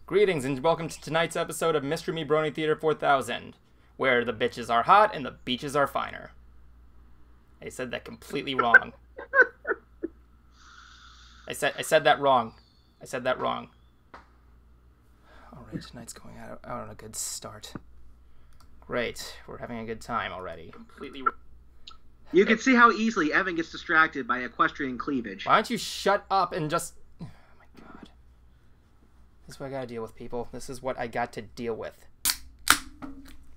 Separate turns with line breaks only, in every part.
Greetings and welcome to tonight's episode of MySTREAMy Brony Theater 4000, where the bitches are hot and the beaches are finer. I said that completely wrong. I said that wrong. I said that wrong. Alright, tonight's going out on a good start. Great, we're having a good time already. Completely.
You can see how easily Evan gets distracted by equestrian cleavage.
Why don't you shut up and just... Oh my god. This is what I gotta deal with, people. This is what I got to deal with.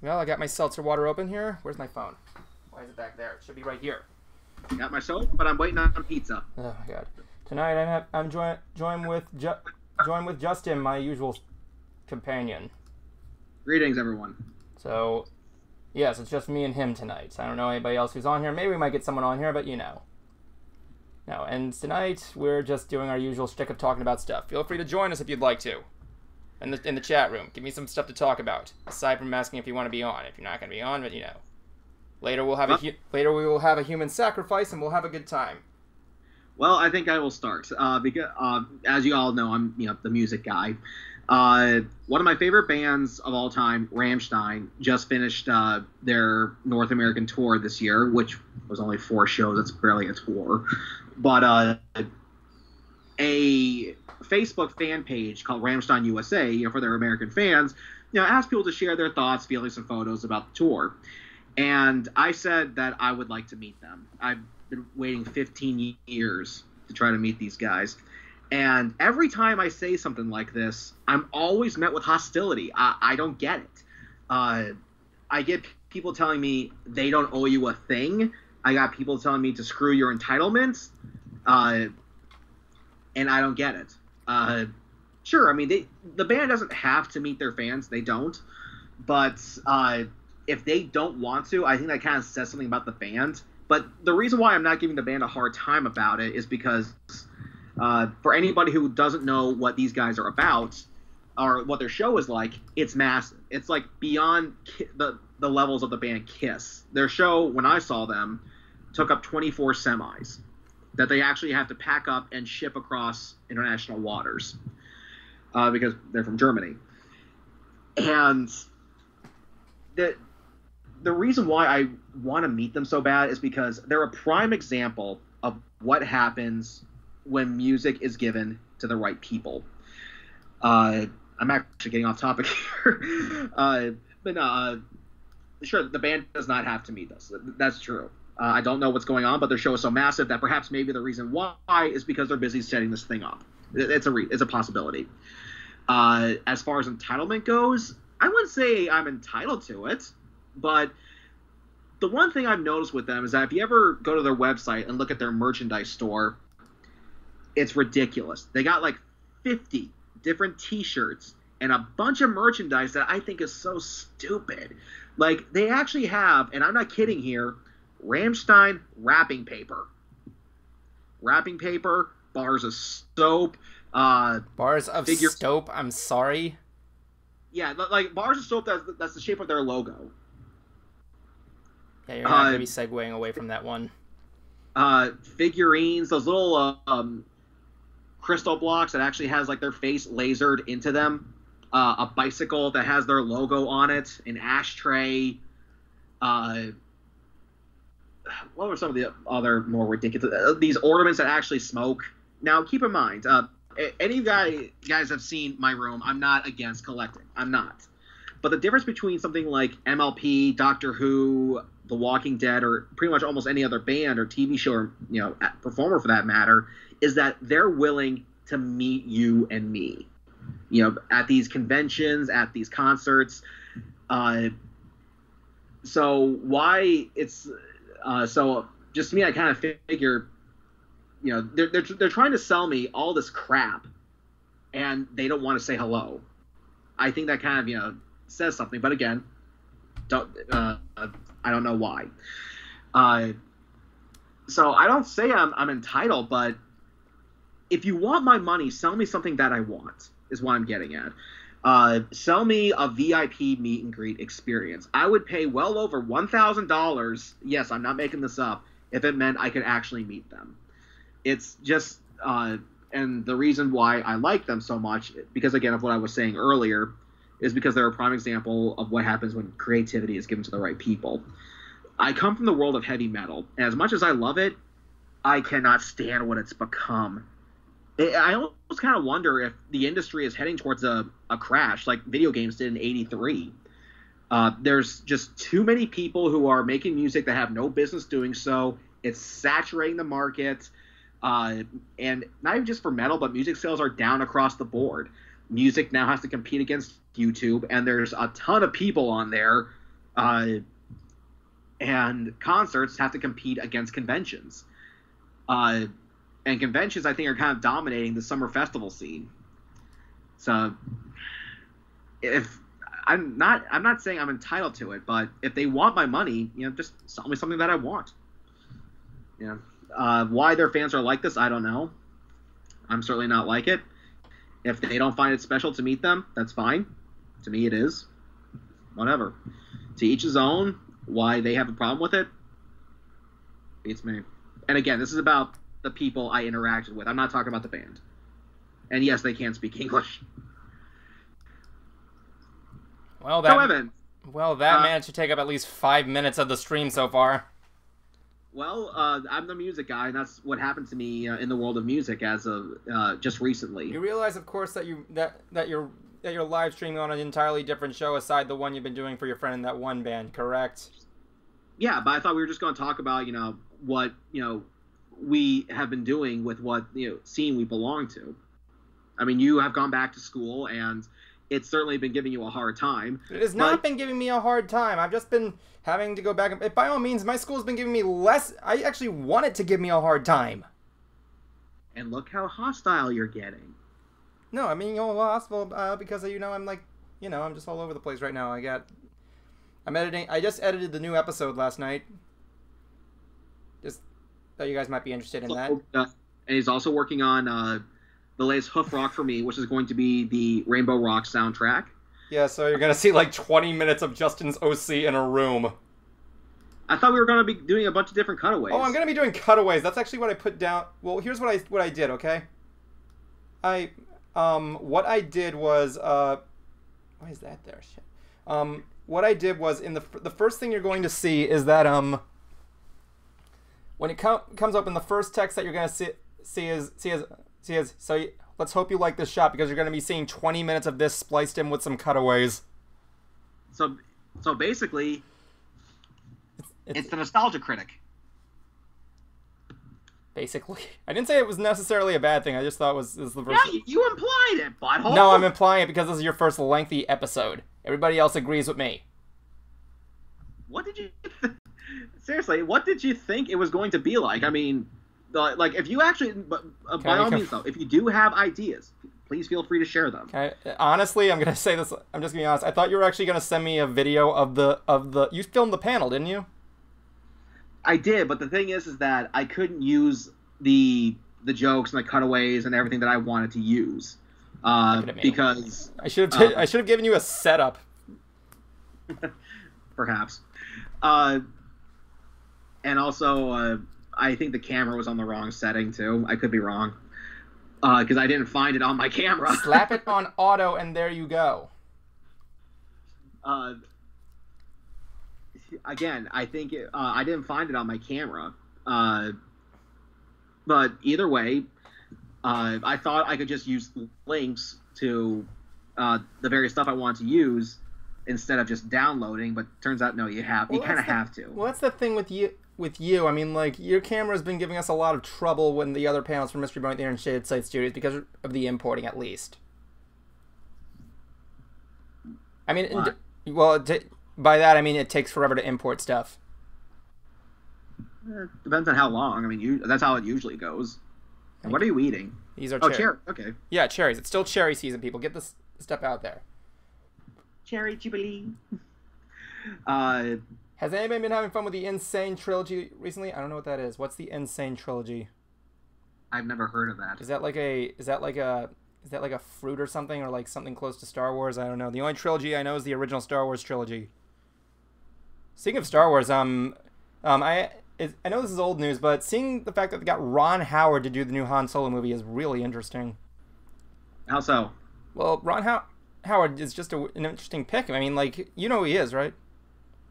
Well, I got my seltzer water open here. Where's my phone? Why is it back there? It should be right here.
Got my soap, but I'm waiting on pizza.
Oh my god. Tonight I'm joined with Justin, my usual companion.
Greetings, everyone.
So, yes, it's just me and him tonight. I don't know anybody else who's on here. Maybe we might get someone on here, but you know. No, and tonight we're just doing our usual shtick of talking about stuff. Feel free to join us if you'd like to. In the chat room. Give me some stuff to talk about. Aside from asking if you want to be on. If you're not going to be on, but you know. Later we will have a human sacrifice and we'll have a good time.
Well, I think I will start because, as you all know, I'm the music guy. One of my favorite bands of all time, Rammstein, just finished their North American tour this year, which was only 4 shows. It's barely a tour, but a Facebook fan page called Rammstein USA, for their American fans, asked people to share their thoughts, feelings, and photos about the tour. And I said that I would like to meet them. I've been waiting 15 years to try to meet these guys. And every time I say something like this, I'm always met with hostility. I don't get it. I get people telling me they don't owe you a thing. I got people telling me to screw your entitlements. And I don't get it. Sure, I mean, the band doesn't have to meet their fans. They don't. But if they don't want to, I think that kind of says something about the band. But the reason why I'm not giving the band a hard time about it is because for anybody who doesn't know what these guys are about or what their show is like, it's massive. It's like beyond the levels of the band Kiss. Their show, when I saw them, took up 24 semis that they actually have to pack up and ship across international waters because they're from Germany. And the reason why I want to meet them so bad is because they're a prime example of what happens when music is given to the right people. I'm actually getting off topic here. But no, sure, the band does not have to meet us. That's true. I don't know what's going on, but their show is so massive that perhaps maybe the reason why is because they're busy setting this thing up. It's a possibility. As far as entitlement goes, I wouldn't say I'm entitled to it, but the one thing I've noticed with them is that if you ever go to their website and look at their merchandise store, it's ridiculous. They got like 50 different t-shirts and a bunch of merchandise that I think is so stupid. Like, they actually have, and I'm not kidding here, Rammstein wrapping paper. Wrapping paper, bars of soap.
Bars of soap? I'm sorry?
Yeah, like bars of soap that's the shape of their logo.
Yeah, you're not going to be segueing away from that one.
Figurines, those little crystal blocks that actually has like their face lasered into them. A bicycle that has their logo on it. An ashtray. What were some of the other more ridiculous? These ornaments that actually smoke. Now, keep in mind, any of you guys have seen my room. I'm not against collecting. I'm not. But the difference between something like MLP, Doctor Who, The Walking Dead, or pretty much almost any other band or TV show or performer for that matter, is that they're willing to meet you and me, at these conventions, at these concerts. So why it's so just to me, I kind of figure, they're trying to sell me all this crap, and they don't want to say hello. I think that kind of says something, but again, I don't know why. So I don't say I'm entitled, but if you want my money, sell me something that I want, is what I'm getting at. Sell me a VIP meet and greet experience. I would pay well over $1,000. Yes, I'm not making this up. If it meant I could actually meet them. It's just And the reason why I like them so much, because again of what I was saying earlier, is because they're a prime example of what happens when creativity is given to the right people. I come from the world of heavy metal, and as much as I love it, I cannot stand what it's become. I almost kind of wonder if the industry is heading towards a crash like video games did in '83. There's just too many people who are making music that have no business doing so. It's saturating the market. And not even just for metal, but music sales are down across the board. Music now has to compete against YouTube, and there's a ton of people on there. And concerts have to compete against conventions. And conventions, I think, are kind of dominating the summer festival scene. So, if I'm not saying I'm entitled to it, but if they want my money, just sell me something that I want. Why their fans are like this, I don't know. I'm certainly not like it. If they don't find it special to meet them, that's fine. To me, it is. Whatever. To each his own. Why they have a problem with it, beats me. And again, this is about the people I interacted with. I'm not talking about the band. And yes, they can speak English.
Well, that managed to take up at least 5 minutes of the stream so far.
Well, I'm the music guy, and that's what happened to me in the world of music as of just recently.
You realize, of course, that you're live streaming on an entirely different show aside the one you've been doing for your friend in that one band, correct?
Yeah, but I thought we were just going to talk about what we have been doing with what scene we belong to. I mean, you have gone back to school, and it's certainly been giving you a hard time.
It has not been giving me a hard time. I've just been having to go back. By all means, my school's been giving me less. I actually want it to give me a hard time.
And look how hostile you're getting.
No, I mean, hostile because, I'm like, I'm just all over the place right now. I'm editing. I just edited the new episode last night. Just thought you guys might be interested in that.
And he's also working on the latest Hoof Rock for Me, which is going to be the Rainbow Rock soundtrack.
Yeah, so you're going to see like 20 minutes of Justin's OC in a room.
I thought we were going to be doing a bunch of different cutaways.
Oh, I'm going to be doing cutaways. That's actually what I put down. Well, here's what I did, okay? What I did was, why is that there? Shit. What I did was, in the first thing you're going to see is that, when it comes up in the first text that you're going to see is, so let's hope you like this shot, because you're going to be seeing 20 minutes of this spliced in with some cutaways.
So basically, it's the nostalgia critic.
Basically. I didn't say it was necessarily a bad thing. I just thought it was the first...
Yeah, you implied it, butthole.
No, I'm implying it because this is your first lengthy episode. Everybody else agrees with me.
What did you... Seriously, what did you think it was going to be like? I mean, like, if you actually... by all means, though, if you do have ideas, please feel free to share them.
Okay. Honestly, I'm going to say this... I'm just going to be honest. I thought you were actually going to send me a video of the... You filmed the panel, didn't you?
I did, but the thing is that I couldn't use the jokes and the cutaways and everything that I wanted to use because
I should have given you a setup.
Perhaps, and also I think the camera was on the wrong setting too. I could be wrong because I didn't find it on my camera.
Slap it on auto, and there you go.
Again, I think I didn't find it on my camera. But either way, I thought I could just use links to the various stuff I want to use instead of just downloading. But turns out, no, you kind of have to.
Well, that's the thing with you. I mean, like, your camera's been giving us a lot of trouble when the other panels from Mystery Brony there in Shaded Side Studios because of the importing, at least. I mean, by that, I mean it takes forever to import stuff.
Depends on how long. I mean, that's how it usually goes. And what are you eating?
These are cherries.
Cherry. Okay.
Yeah, cherries. It's still cherry season, people. Get this stuff out there.
Cherry Jubilee.
Has anybody been having fun with the Insane Trilogy recently? I don't know what that is. What's the Insane Trilogy?
I've never heard of that.
Is that like a fruit or something, or like something close to Star Wars? I don't know. The only trilogy I know is the original Star Wars trilogy. Speaking of Star Wars, I know this is old news, but seeing the fact that they got Ron Howard to do the new Han Solo movie is really interesting.
How so?
Well, Howard is just an interesting pick. I mean, like, you know who he is, right?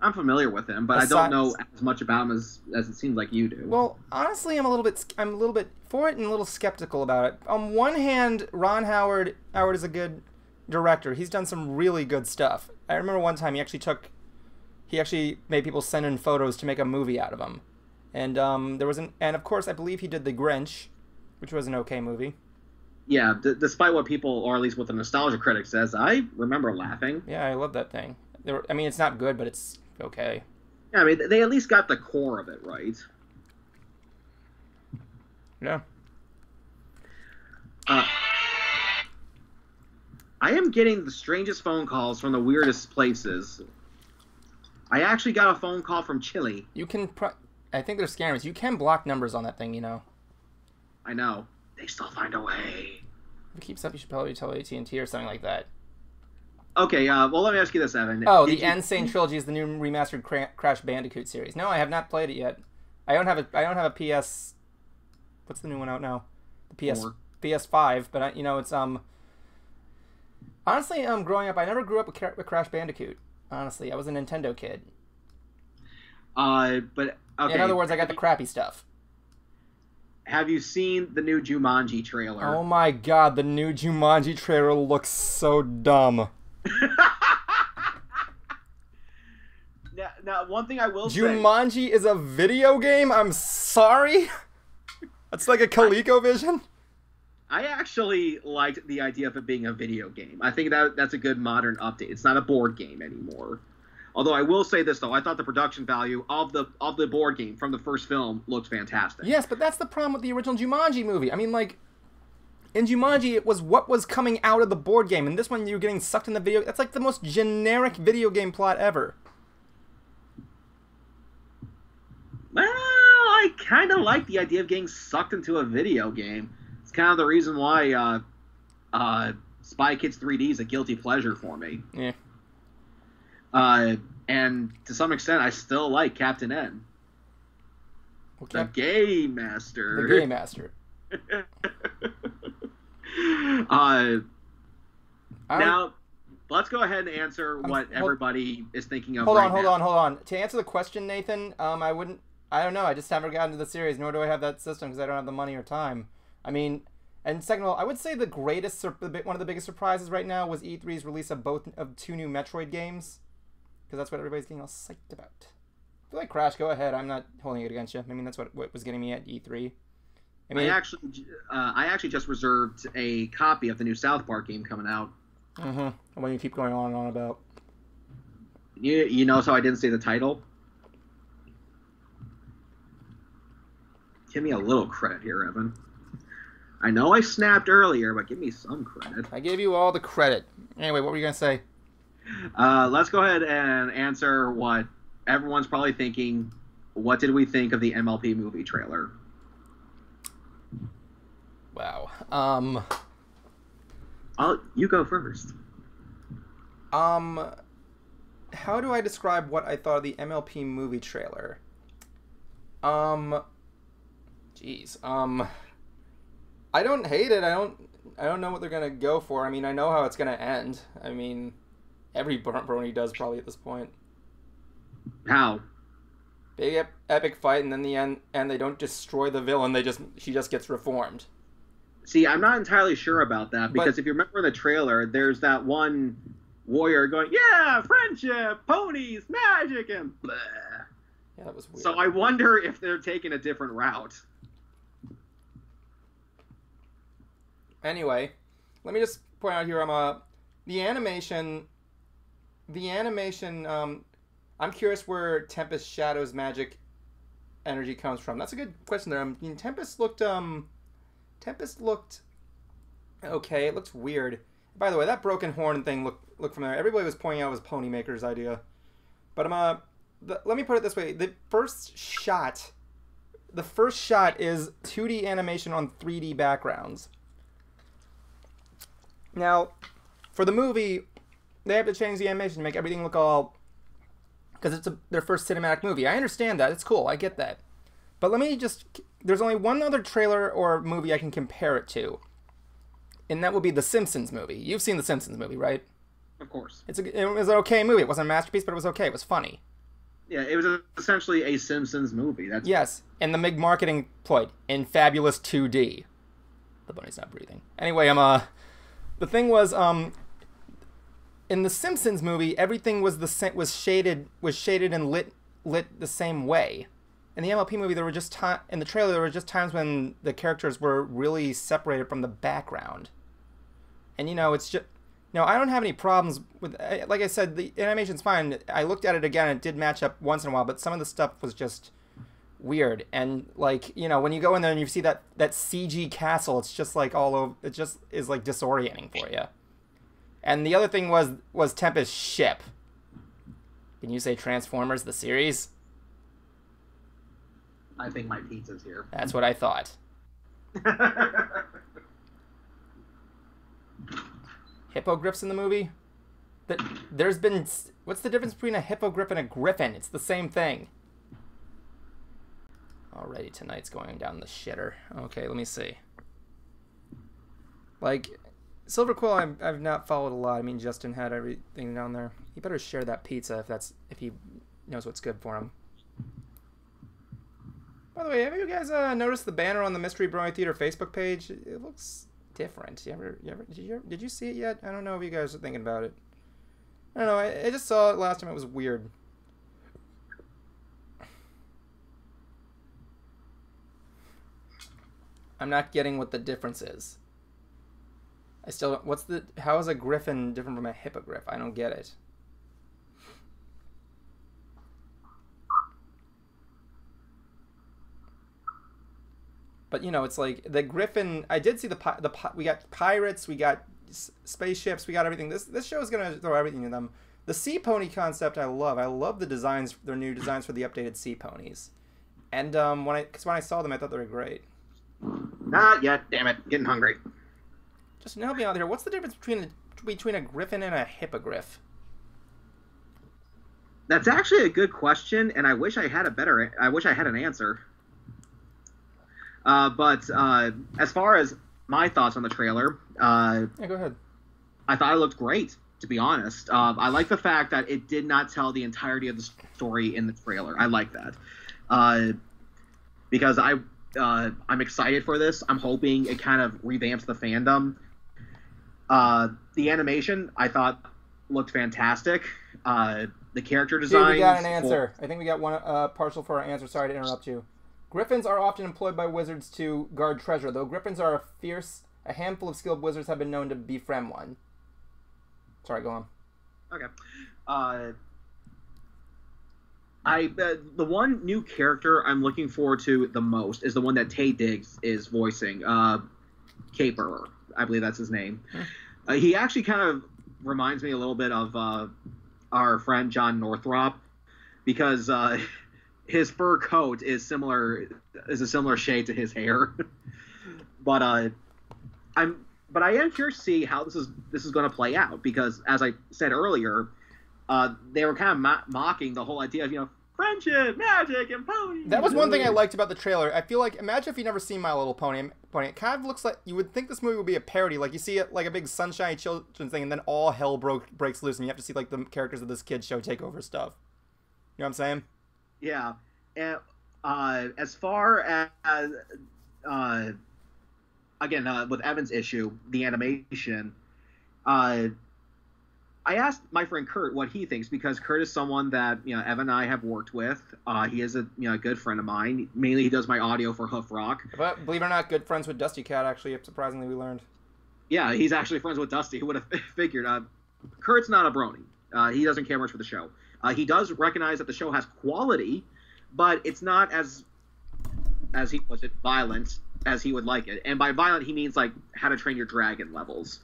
I'm familiar with him, but I don't know as much about him as it seems like you do.
Well, honestly, I'm a little bit for it and a little skeptical about it. On one hand, Ron Howard is a good director. He's done some really good stuff. I remember one time he actually made people send in photos to make a movie out of him. And and of course I believe he did The Grinch, which was an okay movie.
Yeah, despite what people, or at least what the nostalgia critic says, I remember laughing.
Yeah, I love that thing. I mean, it's not good, but it's okay.
Yeah, I mean, they at least got the core of it right.
Yeah.
I am getting the strangest phone calls from the weirdest places. I actually got a phone call from Chile.
You can... I think they're scammers. You can block numbers on that thing, you know.
I know. They still find a way.
If it keeps up, you should probably tell AT&T or something like that.
Okay, well, let me ask you this, Evan.
Oh, the Insane Trilogy is the new remastered Crash Bandicoot series. No, I have not played it yet. I don't have a PS... What's the new one out now? The PS5, but it's honestly, growing up, I never grew up with Crash Bandicoot. Honestly, I was a Nintendo kid.
But okay.
In other words, I got the crappy stuff.
Have you seen the new Jumanji trailer?
Oh my god, the new Jumanji trailer looks so dumb.
Now, one thing I will say...
Jumanji is a video game? I'm sorry? That's like a ColecoVision?
I actually liked the idea of it being a video game. I think that's a good modern update. It's not a board game anymore. Although I will say this, though. I thought the production value of the board game from the first film looked fantastic.
Yes, but that's the problem with the original Jumanji movie. I mean, like, in Jumanji, it was what was coming out of the board game. And this one, you're getting sucked in the video... That's like the most generic video game plot ever.
Well, I kind of like the idea of getting sucked into a video game. It's kind of the reason why Spy Kids 3D is a guilty pleasure for me.
Yeah.
And to some extent, I still like Captain N.
Okay.
The Game Master.
The Game Master.
Now, let's go ahead and answer what everybody is thinking of.
Hold on. To answer the question, Nathan, I don't know. I just haven't gotten to the series, nor do I have that system because I don't have the money or time. I mean, and second of all, I would say one of the biggest surprises right now was E3's release of two new Metroid games, because that's what everybody's getting all psyched about. If you like Crash, go ahead. I'm not holding it against you. I mean, that's what was getting me at E3. I mean,
I actually just reserved a copy of the new South Park game coming out.
Mm-hmm. When you keep going on and on about.
You know, so I didn't say the title. Give me a little credit here, Evan. I know I snapped earlier, but give me some credit.
I gave you all the credit. Anyway, what were you going to say?
Let's go ahead and answer what everyone's probably thinking. What did we think of the MLP movie trailer?
Wow.
You go first.
How do I describe what I thought of the MLP movie trailer? Jeez. I don't hate it. I don't know what they're gonna go for. I mean, I know how it's gonna end. I mean, every Brony does probably at this point.
How?
Big epic fight, and then the end, and they don't destroy the villain. She just gets reformed.
See, I'm not entirely sure about that, because if you remember the trailer, there's that one warrior going, "Yeah, friendship, ponies, magic," and blah.
Yeah, that was weird.
So I wonder if they're taking a different route.
Anyway, let me just point out here, the animation, I'm curious where Tempest Shadow's magic energy comes from. That's a good question there. I mean, Tempest looked okay. It looked weird. By the way, that broken horn thing looked familiar. Everybody was pointing out it was Ponymaker's idea. But let me put it this way. The first shot is 2D animation on 3D backgrounds. Now, for the movie, they have to change the animation to make everything look all... Because it's their first cinematic movie. I understand that. It's cool. I get that. But let me just... There's only one other trailer or movie I can compare it to. And that would be the Simpsons movie. You've seen the Simpsons movie, right?
Of course.
It was an okay movie. It wasn't a masterpiece, but it was okay. It was funny.
Yeah, it was essentially a Simpsons movie.
Yes, and the big marketing ploy in fabulous 2D. The bunny's not breathing. Anyway, the thing was, in the Simpsons movie, everything was shaded and lit the same way. In the MLP movie, in the trailer, there were just times when the characters were really separated from the background. And it's just... No, I don't have any problems with... Like I said, the animation's fine. I looked at it again, and it did match up once in a while, but some of the stuff was just weird. And, like, when you go in there and you see that CG castle, it's just, like, all over... It just is, like, disorienting for you. And the other thing was Tempest's ship. Can you say Transformers, the series?
I think my pizza's here.
That's what I thought. Hippogriffs in the movie? There's been... What's the difference between a hippogriff and a griffin? It's the same thing. Already tonight's going down the shitter. Okay, let me see. Like, Silver Quill, I've not followed a lot. I mean, Justin had everything down there. He better share that pizza if he knows what's good for him. By the way, have you guys noticed the banner on the Mystery Brony Theater Facebook page? It looks different. Did you see it yet? I don't know if you guys are thinking about it. I don't know. I just saw it last time. It was weird. I'm not getting what the difference is. How is a griffin different from a hippogriff? I don't get it. But it's like the griffin. I did see we got pirates, we got spaceships, we got everything. This show is gonna throw everything in them. The sea pony concept, I love. I love the designs, their new designs for the updated sea ponies. And when I saw them, I thought they were great.
Not yet, damn it, getting hungry.
Just help me out here. What's the difference between a griffin and a hippogriff?
That's actually a good question, and I wish I had an answer. But as far as my thoughts on the trailer,
yeah, go ahead.
I thought it looked great, to be honest. I like the fact that it did not tell the entirety of the story in the trailer. I like that. Because I'm excited for this. I'm hoping it kind of revamps the fandom. The animation, I thought, looked fantastic. The character design.
Dude, we got an answer. I think we got one partial for our answer. Sorry to interrupt you. Griffins are often employed by wizards to guard treasure. Though griffins are a handful of skilled wizards have been known to befriend one. Sorry, go on.
Okay. The one new character I'm looking forward to the most is the one that Taye Diggs is voicing. Caper, I believe that's his name. He actually kind of reminds me a little bit of our friend John Northrop, because his fur coat is a similar shade to his hair. But I am curious to see how this is going to play out, because as I said earlier, they were kind of mocking the whole idea of friendship, magic, and ponies.
That was one thing I liked about the trailer. I feel like, imagine if you never seen My Little Pony. It kind of looks like you would think this movie would be a parody. Like you see it like a big Sunshine Children's thing, and then all hell breaks loose, and you have to see like the characters of this kid's show take over stuff. You know what I'm saying?
Yeah. And as far as again with Evan's issue, the animation, I asked my friend Kurt what he thinks, because Kurt is someone that Evan and I have worked with. He is a good friend of mine. Mainly, he does my audio for Hoof Rock.
But believe it or not, good friends with Dusty Cat. Actually, surprisingly, we learned. Yeah,
he's actually friends with Dusty. Who would have figured? Kurt's not a brony. He doesn't care much for the show. He does recognize that the show has quality, but it's not as he puts it, violent as he would like it. And by violent, he means like How to Train Your Dragon levels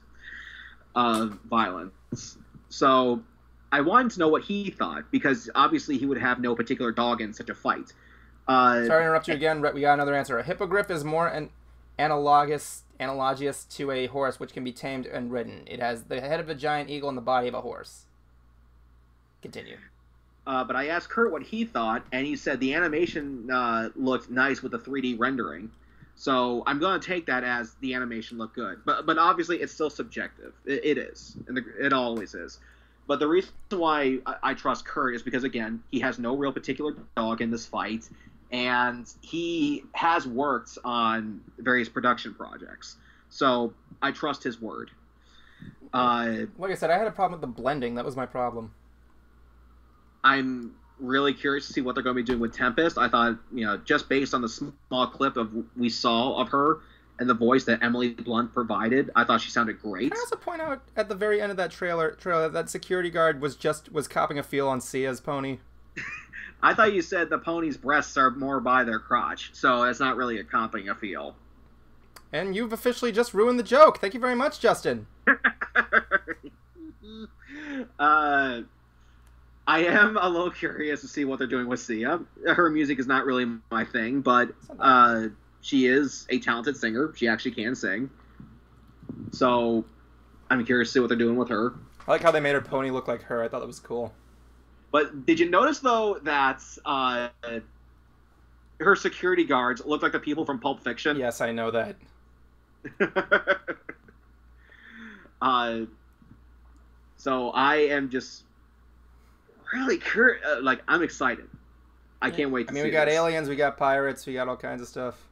of violence. So I wanted to know what he thought, because obviously he would have no particular dog in such a fight.
Sorry to interrupt you again. We got another answer. A hippogriff is more analogous to a horse, which can be tamed and ridden. It has the head of a giant eagle and the body of a horse. Continue.
But I asked Kurt what he thought, and he said the animation looked nice with the 3D rendering. So I'm going to take that as the animation looked good. But obviously it's still subjective. It is. And it always is. But the reason why I trust Kurt is because, again, he has no real particular dog in this fight, and he has worked on various production projects. So I trust his word.
Like I said, I had a problem with the blending. That was my problem.
I'm really curious to see what they're going to be doing with Tempest. I thought, just based on the small clip we saw of her and the voice that Emily Blunt provided, I thought she sounded great.
Can I also point out at the very end of that trailer that security guard was copping a feel on Sia's pony?
I thought you said the pony's breasts are more by their crotch, so it's not really a copping a feel.
And you've officially just ruined the joke. Thank you very much, Justin.
I am a little curious to see what they're doing with Sia. Her music is not really my thing, but she is a talented singer. She actually can sing. So I'm curious to see what they're doing with her.
I like how they made her pony look like her. I thought that was cool.
But did you notice, though, that her security guards look like the people from Pulp Fiction?
Yes, I know that.
So I am just really curious. I'm excited. I can't wait to see
we got
this.
aliens, we got pirates, we got all kinds of stuff.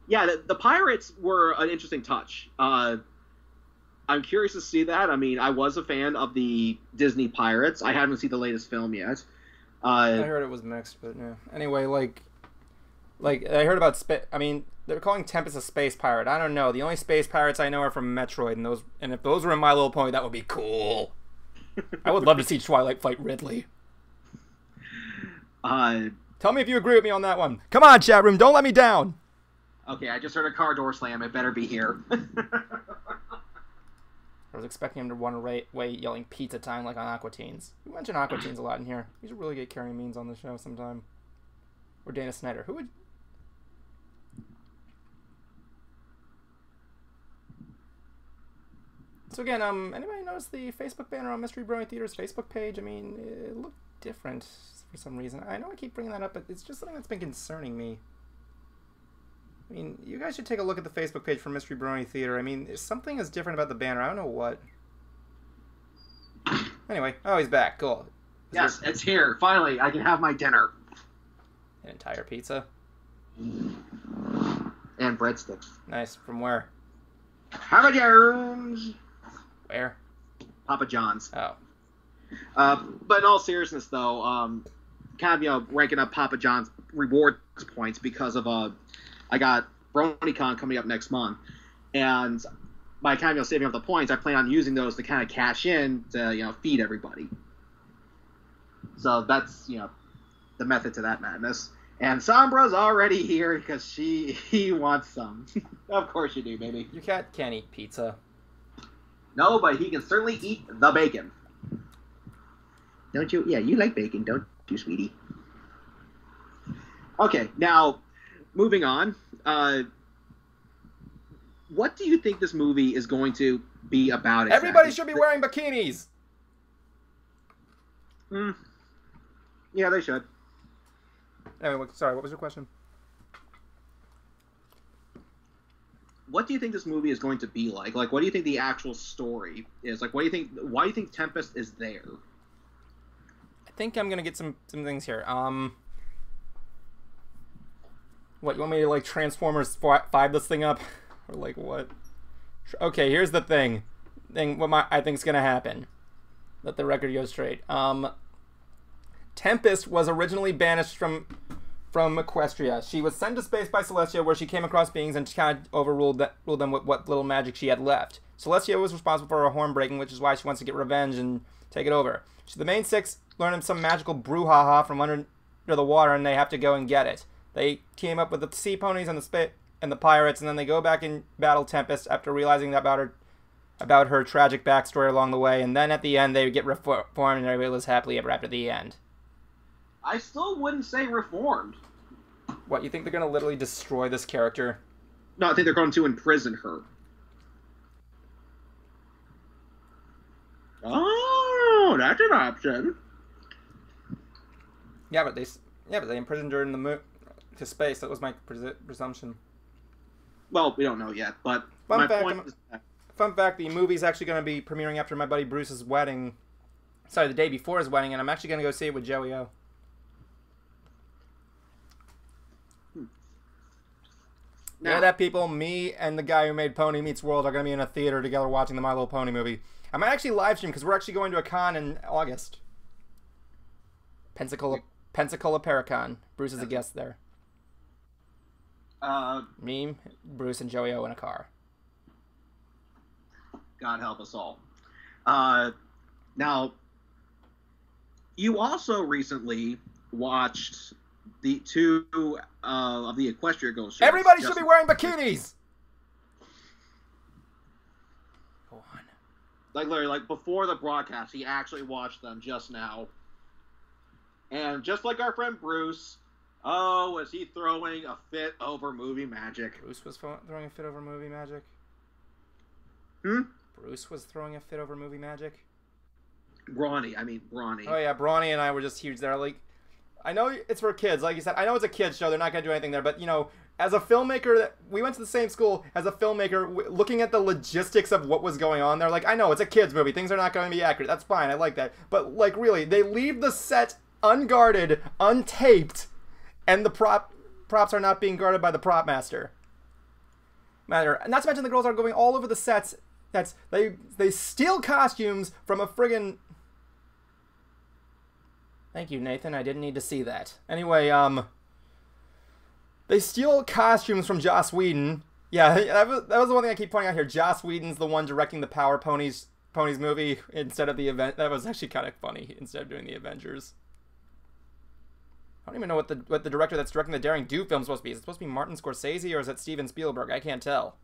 Yeah, the pirates were an interesting touch. I'm curious to see that. I mean, I was a fan of the Disney Pirates. I haven't seen the latest film yet.
I heard it was mixed, but yeah. Anyway, like I heard about they're calling Tempest a space pirate. I don't know. The only space pirates I know are from Metroid, and if those were in My Little Pony, that would be cool. I would love to see Twilight fight Ridley. Tell me if you agree with me on that one. Come on, chat room, don't let me down.
Okay, I just heard a car door slam. It better be here.
I was expecting him to run away yelling pizza time like on Aqua Teens. We mention Aqua Teens a lot in here. He should really get carrying means on the show sometime. Or Dana Snyder. Who would... So again, anybody notice the Facebook banner on Mystery Brony Theater's Facebook page? I mean, it looked different for some reason. I know I keep bringing that up, but it's just something that's been concerning me. I mean, you guys should take a look at the Facebook page for Mystery Brony Theater. I mean, something is different about the banner. I don't know what. Anyway, oh, he's back. Cool.
Yes, it's here. Finally, I can have my dinner.
An entire pizza?
And breadsticks.
Nice. From where?
Papa John's.
Where?
Papa John's.
Oh.
But in all seriousness, though, kind of, ranking up Papa John's rewards points because of, I got BronyCon coming up next month, and by kind of saving up the points, I plan on using those to kind of cash in to feed everybody. So that's the method to that madness. And Sombra's already here because he wants some. Of course you do, baby.
Your cat can't eat pizza.
No, but he can certainly eat the bacon. Don't you? Yeah, you like bacon, don't you, sweetie? Okay, now, moving on. What do you think this movie is going to be about exactly?
Everybody should be wearing bikinis!
Yeah, they should.
Anyway, sorry, what was your question?
What do you think this movie is going to be like? Like, what do you think the actual story is? Like, what do you think? Why do you think Tempest is there?
I think I'm gonna get some things here. What, you want me to, like, Transformers 5 this thing up? Or, like, what? Okay, here's the thing. What I think's gonna happen. Let the record go straight. Tempest was originally banished from Equestria. She was sent to space by Celestia, where she came across beings and kind of overruled them with what little magic she had left. Celestia was responsible for her horn breaking, which is why she wants to get revenge and take it over. So the main six learn some magical brouhaha from under the water, and they have to go and get it. They team up with the sea ponies and the pirates, and then they go back and battle Tempest after realizing about her tragic backstory along the way. And then at the end, they get reformed, and everybody lives happily ever after the end.
I still wouldn't say reformed.
What, you think they're going to literally destroy this character?
No, I think they're going to imprison her. Oh, that's an option.
Yeah, but they imprisoned her in the to space. That was my presumption.
Well, we don't know yet, but
Fun fact, the movie's actually going to be premiering after my buddy Bruce's wedding. Sorry, the day before his wedding, and I'm actually going to go see it with Joey O.
Now,
yeah, that people, me and the guy who made Pony Meets World are going to be in a theater together watching the My Little Pony movie. I might actually live stream because we're actually going to a con in August. Pensacola Paracon. Bruce is a guest there. Me, Bruce, and Joey O in a car.
God help us all. Now, you also recently watched the two of the Equestria Girls shows.
Everybody should be wearing bikinis! Go on.
Like, literally, like, before the broadcast, he actually watched them just now. And just like our friend Bruce, was he throwing a fit over movie magic?
Bruce was throwing a fit over movie magic?
Hmm?
Bruce was throwing a fit over movie magic?
Brawny.
Oh yeah, Brony and I were just huge there. Like, I know it's for kids, like you said. I know it's a kids show. They're not going to do anything there. But, you know, as a filmmaker, we went to the same school. As a filmmaker, looking at the logistics of what was going on there, like, I know it's a kids movie. Things are not going to be accurate. That's fine. I like that. But, like, really, they leave the set unguarded, untaped, and the props are not being guarded by the prop master. Not to mention the girls are going all over the sets. They steal costumes from a friggin'... Thank you, Nathan. I didn't need to see that. Anyway, they steal costumes from Joss Whedon. Yeah, that was the one thing I keep pointing out here. Joss Whedon's the one directing the Power Ponies movie instead of the event. That was actually kind of funny instead of doing the Avengers. I don't even know what the director that's directing the Daring Do film is supposed to be. Is it supposed to be Martin Scorsese or is it Steven Spielberg? I can't tell.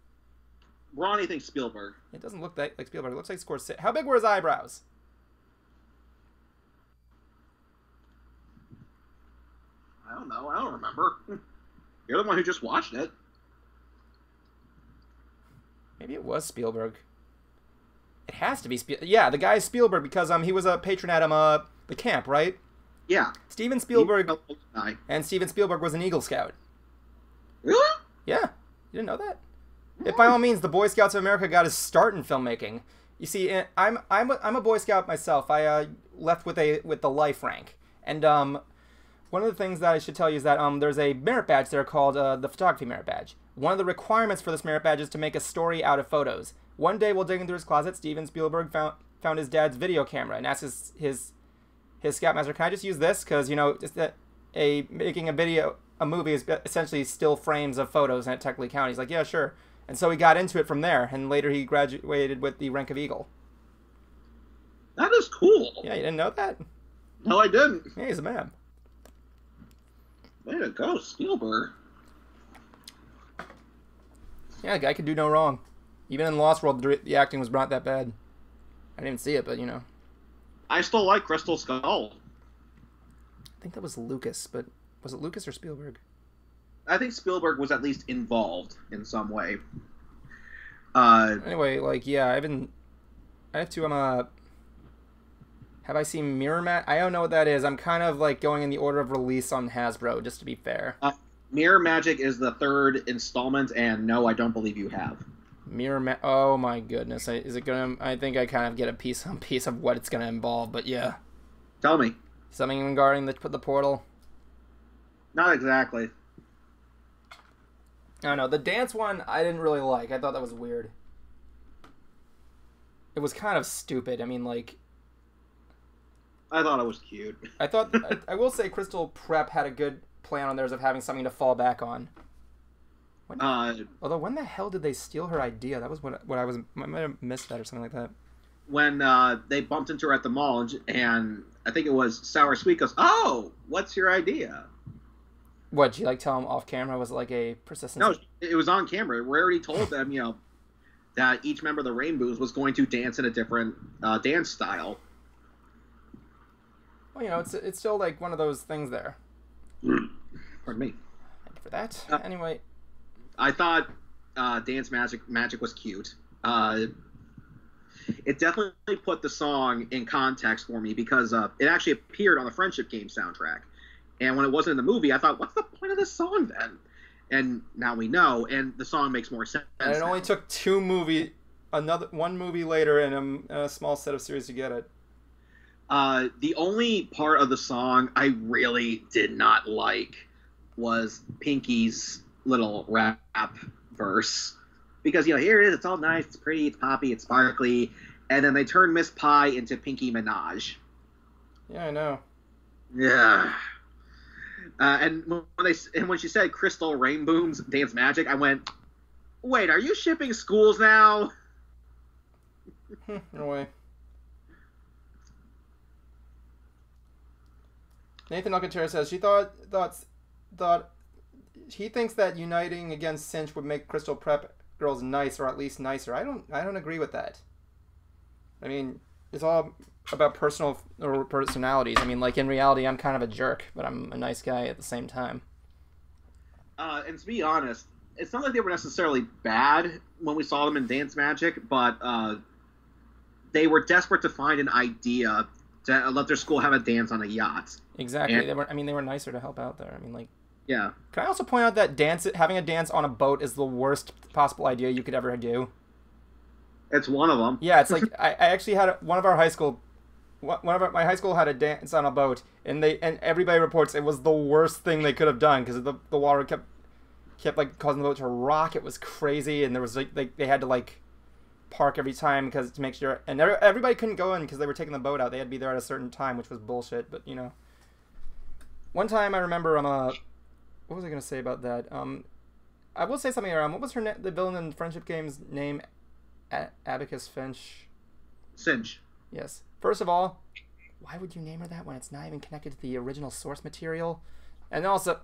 Ronnie thinks Spielberg.
It doesn't look like Spielberg. It looks like Scorsese. How big were his eyebrows?
I don't know. I don't remember. You're the one who just watched it.
Maybe it was Spielberg. It has to be Yeah, the guy's Spielberg because he was a patron at the camp, right?
Yeah.
Steven Spielberg. And Steven Spielberg was an Eagle Scout.
Really?
Yeah. You didn't know that? If by all means the Boy Scouts of America got his start in filmmaking. You see, I'm a Boy Scout myself. I left with the life rank, and one of the things that I should tell you is that there's a merit badge there called the photography merit badge. One of the requirements for this merit badge is to make a story out of photos. One day, while digging through his closet, Steven Spielberg found his dad's video camera and asked his scoutmaster, "Can I just use this? Because, you know, just that making a movie is essentially still frames of photos, and it technically counts." He's like, "Yeah, sure." And so he got into it from there, and later he graduated with the rank of Eagle.
That is cool.
Yeah, you didn't know that?
No, I didn't.
Yeah, he's a man.
Way to go, Spielberg.
Yeah, the guy could do no wrong. Even in Lost World, the acting was not that bad. I didn't see it, but, you know.
I still like Crystal Skull.
I think that was Lucas, but was it Lucas or Spielberg?
I think Spielberg was at least involved in some way.
Anyway, like, yeah, I have to, have I seen Mirror Match? I don't know what that is. I'm kind of, like, going in the order of release on Hasbro, just to be fair.
Mirror Magic is the third installment, and no, I don't believe you have.
Oh my goodness. Is it gonna... I think I kind of get a piece of what it's gonna involve, but yeah.
Tell me.
Something regarding the portal?
Not exactly.
I don't know. The dance one, I didn't really like. I thought that was weird. It was kind of stupid. I mean, like...
I thought it was cute.
I will say Crystal Prep had a good plan on theirs of having something to fall back on. Although, when the hell did they steal her idea? That was what I might have missed that or something like that.
When they bumped into her at the mall, and I think it was Sour Sweet goes, "Oh, what's your idea?"
What, did you, like, tell him off camera? Was it, like, a persistence?
No, it was on camera. We already told them, you know, that each member of the Rainbows was going to dance in a different dance style.
Well, you know, it's still, like, one of those things there.
Pardon me.
Thank you for that. Anyway.
I thought Dance Magic was cute. It definitely put the song in context for me because it actually appeared on the Friendship Game soundtrack. And when it wasn't in the movie, I thought, what's the point of this song then? And now we know, and the song makes more sense.
And it only took one movie later, and a small set of series to get it.
The only part of the song I really did not like was Pinky's little rap verse. Because, here it is, it's all nice, it's pretty, it's poppy, it's sparkly, and then they turn Miss Pie into Pinky Minaj.
Yeah, I know.
Yeah. And when she said Crystal Rainboom's Dance Magic, I went, wait, are you shipping schools now?
No way. Nathan Alcantara says she thought he thinks that uniting against Cinch would make Crystal Prep girls nice, or at least nicer. I don't agree with that. I mean, it's all about personalities. I mean, like, in reality, I'm kind of a jerk, but I'm a nice guy at the same time.
And to be honest, it's not like they were necessarily bad when we saw them in Dance Magic, but they were desperate to find an idea to let their school have a dance on a yacht.
Exactly. And they were nicer to help out there. I mean, like...
Yeah.
Can I also point out that having a dance on a boat is the worst possible idea you could ever do?
It's one of them.
Yeah, it's like, I actually had my high school had a dance on a boat, and everybody reports it was the worst thing they could have done, because the water kept like causing the boat to rock. It was crazy, and there was like they had to like park every time to make sure, and everybody couldn't go in because they were taking the boat out. They had to be there at a certain time, which was bullshit. But one time I remember what was I gonna say about that? I will say something. What was the villain in Friendship Games name? Abacus Finch.
Cinch.
Yes. First of all, why would you name her that when it's not even connected to the original source material? And also,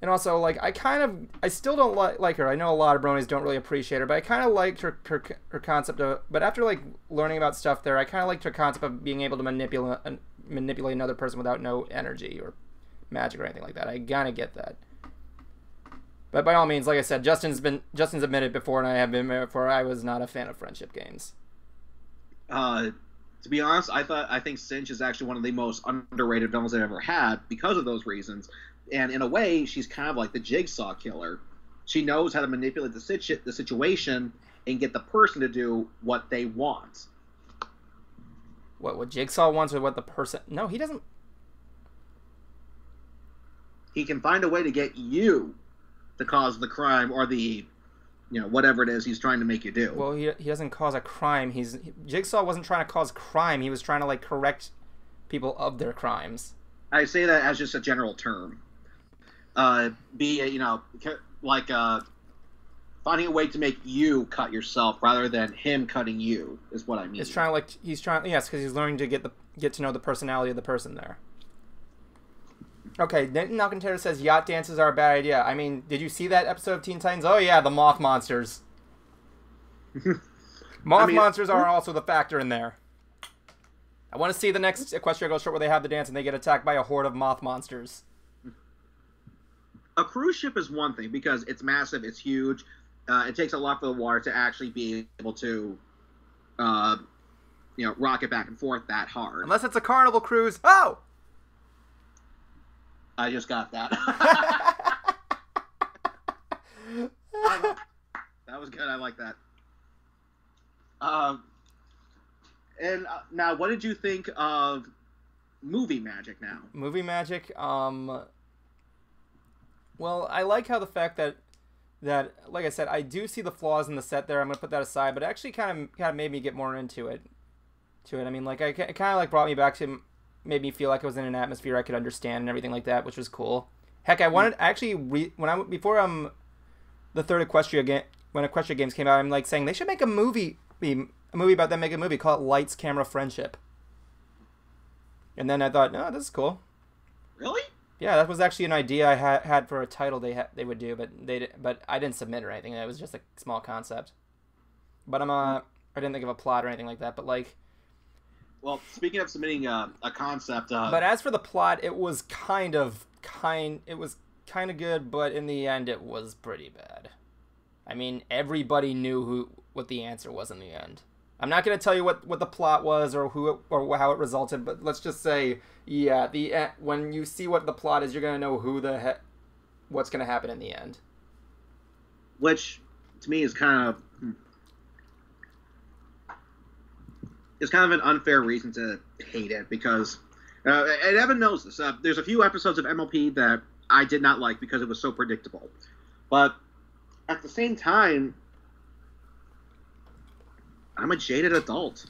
like, I still don't like her. I know a lot of bronies don't really appreciate her, but I kind of liked her concept of. But after like learning about stuff there, I kind of liked her concept of being able to manipulate another person without no energy or magic or anything like that. I kind of get that. But by all means, like I said, Justin's admitted before, and I have been before, I was not a fan of Friendship Games.
To be honest, I think Cinch is actually one of the most underrated villains I've ever had because of those reasons. And in a way, she's kind of like the Jigsaw killer. She knows how to manipulate the situation and get the person to do what they want.
What Jigsaw wants, or what the person... No, he doesn't...
He can find a way to get you to cause the crime or the, whatever it is he's trying to make you do.
Well, he doesn't cause a crime. Jigsaw wasn't trying to cause crime. He was trying to, like, correct people of their crimes.
I say that as just a general term. Finding a way to make you cut yourself rather than him cutting you is what I mean.
Yes, because he's learning to get to know the personality of the person there. Okay, Nathan Alcantara says yacht dances are a bad idea. I mean, did you see that episode of Teen Titans? Oh yeah, the moth monsters. Monsters are also the factor in there. I want to see the next Equestria Girls short where they have the dance and they get attacked by a horde of moth monsters.
A cruise ship is one thing because it's massive, it's huge. It takes a lot for the water to actually be able to, rock it back and forth that hard.
Unless it's a carnival cruise. Oh!
I just got that. That was good. I like that. And now, what did you think of movie magic now?
Movie magic, well, I like how the fact that like I said, I do see the flaws in the set there. I'm gonna put that aside, but it actually kind of made me get more into it. I mean, like, it kind of like brought me back to, made me feel like I was in an atmosphere I could understand and everything like that, which was cool. Heck, I wanted before the third Equestria game, when Equestria Games came out, I'm like saying they should make a movie about them, make a movie, call it Lights, Camera, Friendship. And then I thought, no, this is cool.
Really?
Yeah, that was actually an idea I had for a title they would do, but I didn't submit or anything. It was just a small concept. But I didn't think of a plot or anything like that. But like,
well, speaking of submitting a concept,
but as for the plot, it was kind of good, but in the end, it was pretty bad. I mean, everybody knew what the answer was in the end. I'm not going to tell you what the plot was or or how it resulted, but let's just say, yeah, when you see what the plot is, you're going to know what's going to happen in the end.
Which, to me, is kind of an unfair reason to hate it, because and Evan knows this. There's a few episodes of MLP that I did not like because it was so predictable, but at the same time, I'm a jaded adult.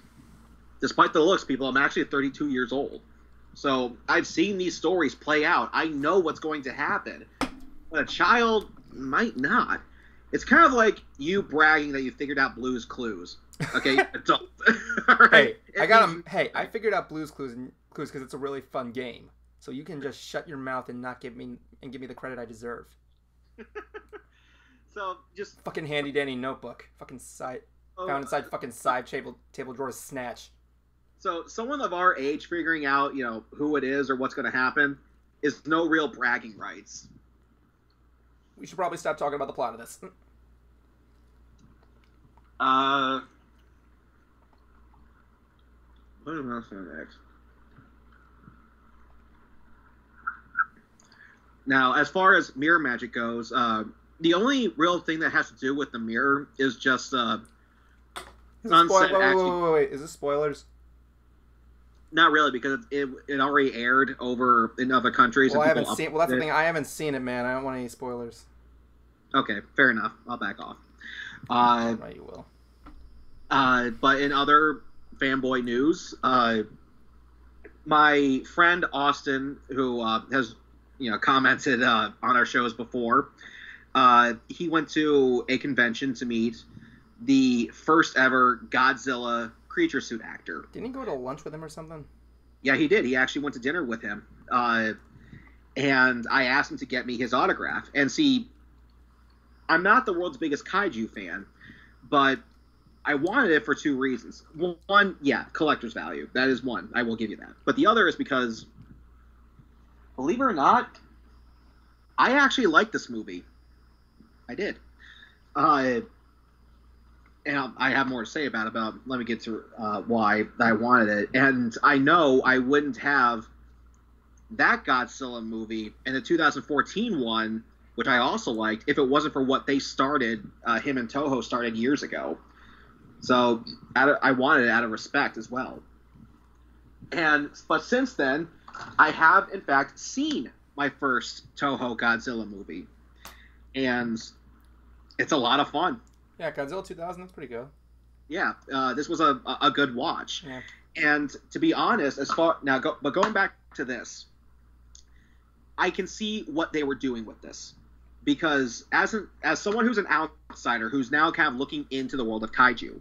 Despite the looks, people, I'm actually 32 years old. So I've seen these stories play out. I know what's going to happen. But a child might not. It's kind of like you bragging that you figured out Blue's Clues. Okay, adult.
Right? I figured out Blue's Clues because it's a really fun game. So you can just shut your mouth and not give me the credit I deserve.
So just
fucking handy dandy notebook. Fucking found inside fucking side table drawer snatch.
So someone of our age figuring out, who it is or what's going to happen is no real bragging rights.
We should probably stop talking about the plot of this.
What am I saying next? Now, as far as mirror magic goes, the only real thing that has to do with the mirror is just Sunset.
Wait. Is this spoilers?
Not really, because it already aired over in other countries.
Well, that's the thing. I haven't seen it, man. I don't want any spoilers.
Okay, fair enough. I'll back off.
Right, you will.
But in other fanboy news, my friend Austin, who has commented on our shows before, he went to a convention to meet the first ever Godzilla creature suit actor.
Didn't he go to lunch with him or something?
Yeah, he did. He actually went to dinner with him. And I asked him to get me his autograph. And see, I'm not the world's biggest kaiju fan, but I wanted it for two reasons. One, yeah, collector's value. That is one. I will give you that. But the other is because, believe it or not, I actually liked this movie. I did. And I have more to say about it, but let me get to why I wanted it. And I know I wouldn't have that Godzilla movie and the 2014 one, which I also liked, if it wasn't for what they started, him and Toho started years ago. So I wanted it out of respect as well. But since then, I have, in fact, seen my first Toho Godzilla movie. And it's a lot of fun.
Yeah, Godzilla 2000, that's pretty good.
Yeah, this was a good watch.
Yeah.
And to be honest, but going back to this, I can see what they were doing with this. Because as someone who's an outsider, who's now kind of looking into the world of kaiju,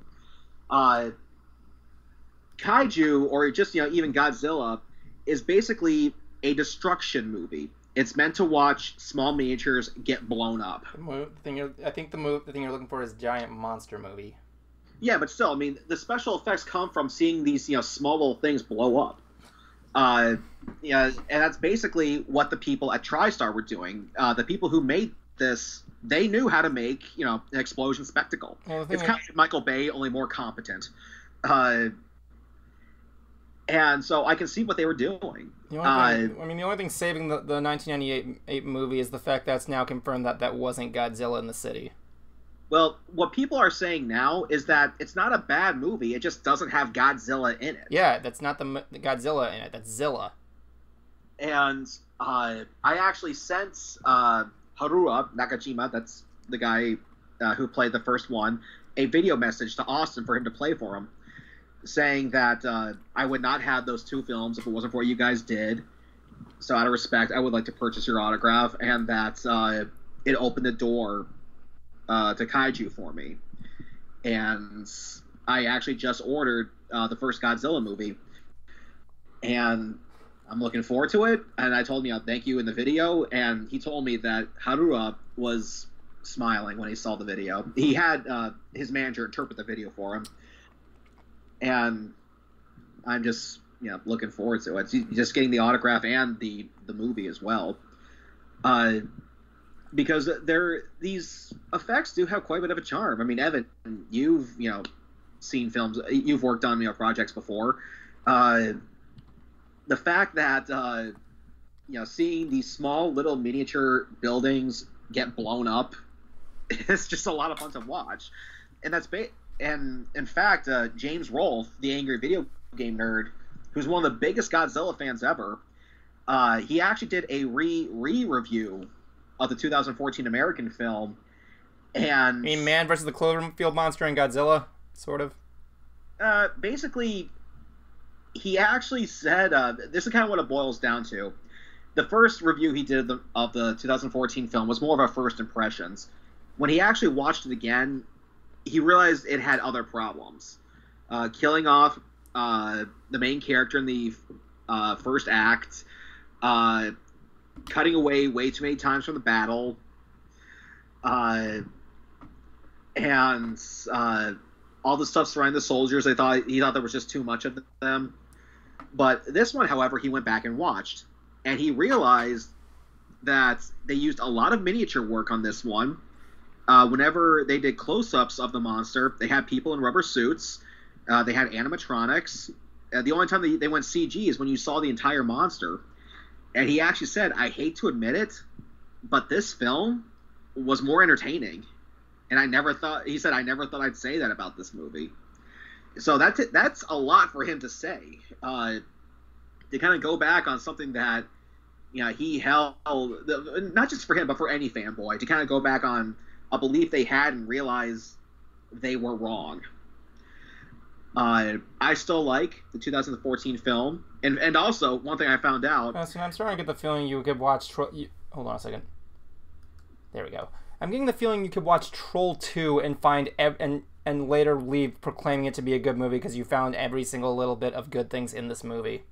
kaiju, or just even Godzilla, is basically a destruction movie. It's meant to watch small miniatures get blown up.
I think the thing you're looking for is giant monster movie.
Yeah, but still, I mean, the special effects come from seeing these small little things blow up. And that's basically what the people at TriStar were doing. The people who made this, they knew how to make an explosion spectacle. Well, it's kind of like Michael Bay, only more competent. And so I can see what they were doing.
The only thing saving the 1998 movie is the fact that it's now confirmed that wasn't Godzilla in the city.
Well, what people are saying now is that it's not a bad movie. It just doesn't have Godzilla in it.
Yeah, that's not the Godzilla in it. That's Zilla.
And I actually sent Haruo Nakajima, that's the guy who played the first one, a video message to Austin for him to play for him, saying that I would not have those two films if it wasn't for what you guys did. So out of respect, I would like to purchase your autograph, and that it opened the door to kaiju for me. And I actually just ordered the first Godzilla movie, and I'm looking forward to it. And I told him thank you in the video, and he told me that Haruo was smiling when he saw the video. He had his manager interpret the video for him. And I'm just looking forward to it. Just getting the autograph and the movie as well, because these effects do have quite a bit of a charm. I mean, Evan, you've seen films, you've worked on projects before. The fact that seeing these small little miniature buildings get blown up is just a lot of fun to watch, and and in fact, James Rolfe, the angry video game nerd, who's one of the biggest Godzilla fans ever, he actually did a review of the 2014 American film. And
you mean Man versus the Cloverfield Monster and Godzilla, sort of?
Basically, he actually said, this is kind of what it boils down to. The first review he did of the 2014 film was more of a first impressions. When he actually watched it again, he realized it had other problems. Killing off the main character in the first act, cutting away way too many times from the battle, and all the stuff surrounding the soldiers. He thought there was just too much of them. But this one, however, he went back and watched, and he realized that they used a lot of miniature work on this one. Whenever they did close-ups of the monster, they had people in rubber suits. They had animatronics. The only time they went CG is when you saw the entire monster. And he actually said, I hate to admit it, but this film was more entertaining. And I never thought I'd say that about this movie. So that's a lot for him to say. To kind of go back on something that he held, not just for him, but for any fanboy, to kind of go back on a belief they had and realize they were wrong. I still like the 2014 film. And also, one thing I found out...
So I'm starting to get the feeling you could watch... Hold on a second. There we go. I'm getting the feeling you could watch Troll 2 and find... and later leave proclaiming it to be a good movie because you found every single little bit of good things in this movie.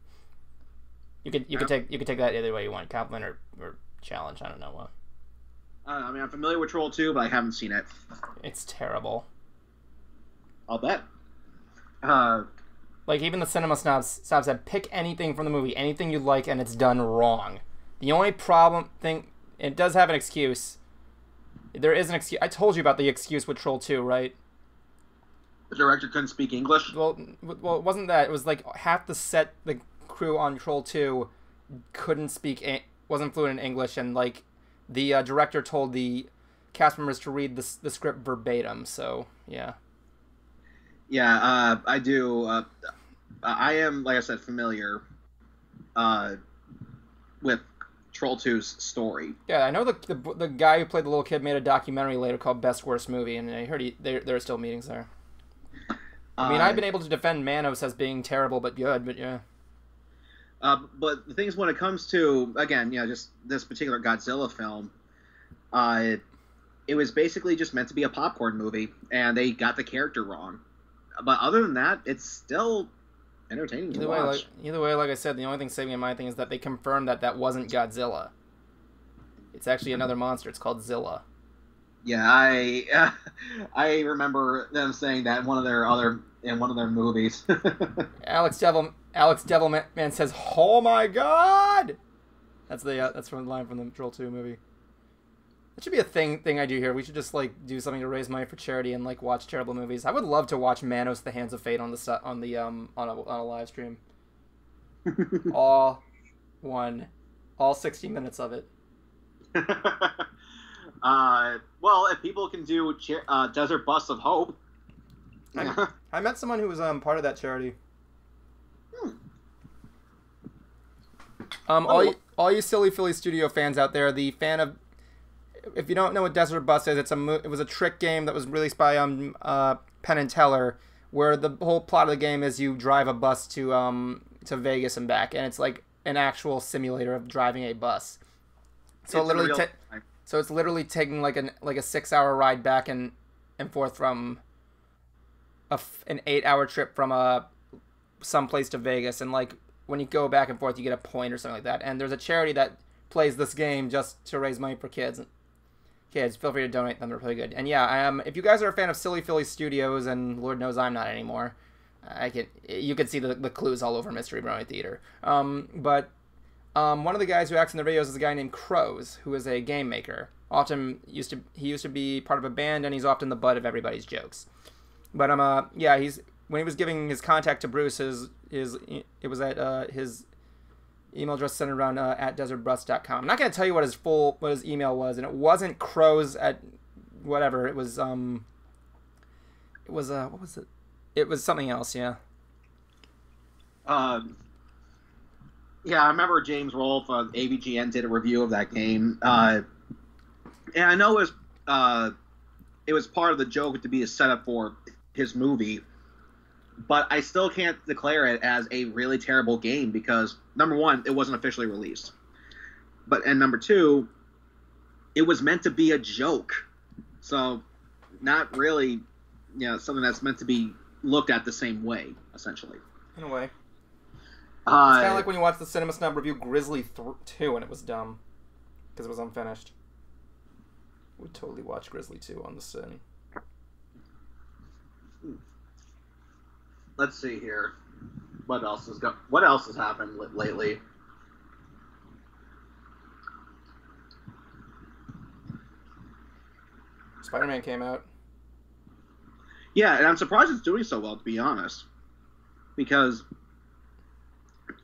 You could take that either way you want, compliment or challenge. I don't know what.
I mean, I'm familiar with Troll 2, but I haven't seen it.
It's terrible.
I'll bet.
Like even the cinema snobs said, pick anything from the movie, anything you like, and it's done wrong. The only it does have an excuse. There is an excuse. I told you about the excuse with Troll 2, right?
The director couldn't speak English?
Well, it wasn't that. It was like half the crew on Troll 2 wasn't fluent in English, and like the director told the cast members to read the script verbatim, so yeah.
Yeah, I do. I am, like I said, familiar with Troll 2's story.
Yeah, I know the guy who played the little kid made a documentary later called Best Worst Movie, and I heard there are still meetings there. I mean, I've been able to defend Manos as being terrible but good, but yeah.
But the thing is, when it comes to, again, just this particular Godzilla film, it was basically just meant to be a popcorn movie, and they got the character wrong. But other than that, it's still entertaining to watch.
Either way, like I said, the only thing saving in my thing is that they confirmed that wasn't Godzilla. It's actually another monster. It's called Zilla.
Yeah, I remember them saying that in one of their movies.
Alex Devilman says, "Oh my God!" That's from the line from the Troll 2 movie. That should be a thing I do here. We should just like do something to raise money for charity and like watch terrible movies. I would love to watch Manos: The Hands of Fate on a live stream. all 60 minutes of it.
Well, if people can do Desert Bus of Hope.
I met someone who was part of that charity. All you Silly Philly Studio fans out there, the fan of... If you don't know what Desert Bus is, it was a trick game that was released by Penn and Teller, where the whole plot of the game is you drive a bus to Vegas and back, and it's like an actual simulator of driving a bus. So it's literally taking like a 6-hour ride back and forth from an 8-hour trip from someplace to Vegas, and like when you go back and forth, you get a point or something like that. And there's a charity that plays this game just to raise money for kids. Kids, feel free to donate them. They're really good. And yeah, if you guys are a fan of Silly Philly Studios, and Lord knows I'm not anymore, you can see the clues all over Mystery Brony Theater. But one of the guys who acts in the videos is a guy named Crows, who is a game maker. He used to be part of a band, and he's often the butt of everybody's jokes. But yeah, when he was giving his contact to Bruce, it was at his email address centered around at desertbrust.com. I'm not gonna tell you what his email was, and it wasn't crows at whatever. It was what was it? It was something else, yeah.
Yeah, I remember James Rolfe of AVGN did a review of that game, and I know it was part of the joke to be a setup for his movie, but I still can't declare it as a really terrible game because, number one, it wasn't officially released, and number two, it was meant to be a joke, so not really, something that's meant to be looked at the same way, essentially.
In a way. It's kind of like when you watch the Cinema Snob review Grizzly 2 and it was dumb because it was unfinished. Would totally watch Grizzly 2 on the Sin.
Let's see here. What else has happened lately?
Spider-Man came out.
Yeah, and I'm surprised it's doing so well, to be honest. Because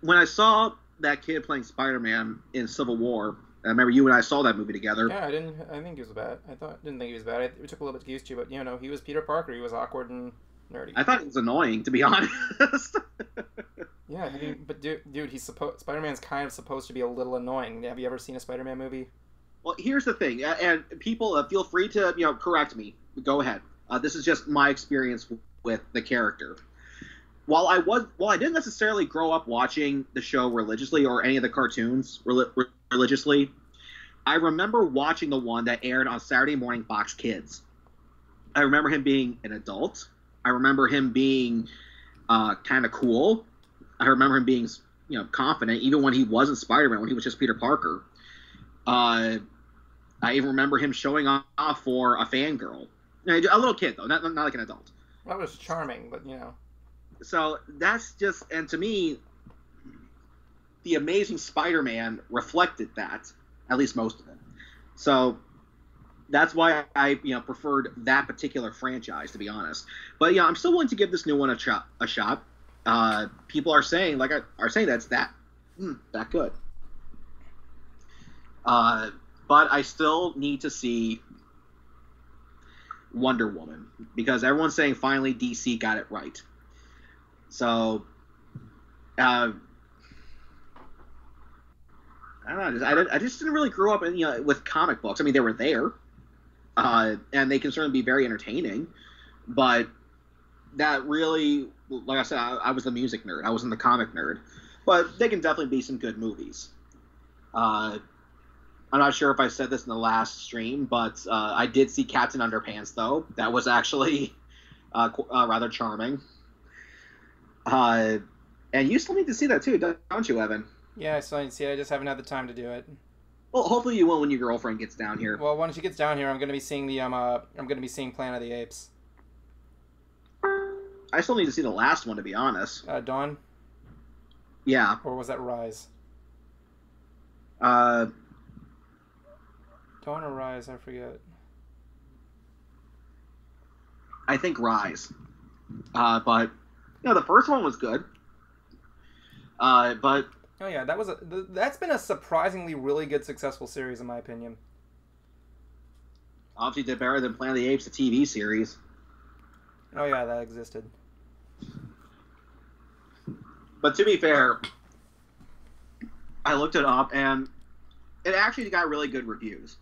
when I saw that kid playing Spider-Man in Civil War, I remember you and I saw that movie together.
Yeah, I think he was bad. Didn't think he was bad. It took a little bit to get used to, but he was Peter Parker. He was awkward and nerdy.
I thought it was annoying, to be honest.
Yeah, but dude, Spider-Man's kind of supposed to be a little annoying. Have you ever seen a Spider-Man movie?
Well, here's the thing, and people feel free to correct me. Go ahead. This is just my experience with the character. While I didn't necessarily grow up watching the show religiously or any of the cartoons religiously, I remember watching the one that aired on Saturday morning Fox Kids. I remember him being an adult. I remember him being kind of cool. I remember him being confident, even when he wasn't Spider-Man, when he was just Peter Parker. I even remember him showing off for a fangirl. A little kid, though, not like an adult.
That was charming, but
So that's just, and to me, the Amazing Spider-Man reflected that, at least most of it. So that's why I preferred that particular franchise, to be honest. But I'm still willing to give this new one a shot. People are saying that it's that good. But I still need to see Wonder Woman because everyone's saying finally DC got it right. So, I don't know. I just didn't really grow up with comic books. I mean, they were there, and they can certainly be very entertaining. But that really, like I said, I was the music nerd. I wasn't the comic nerd. But they can definitely be some good movies. I'm not sure if I said this in the last stream, but I did see Captain Underpants, though. That was actually rather charming. And you still need to see that, too, don't you, Evan?
Yeah, I still need to see it. I just haven't had the time to do it.
Well, hopefully you will when your girlfriend gets down here.
Well, when she gets down here, I'm going to be seeing Planet of the Apes.
I still need to see the last one, to be honest.
Dawn?
Yeah.
Or was that Rise? Dawn or Rise, I forget.
I think Rise. But the first one was good. But
oh yeah, that's been a surprisingly really good, successful series in my opinion.
Obviously, did better than Planet of the Apes, the TV series.
Oh yeah, that existed.
But to be fair, I looked it up and it actually got really good reviews.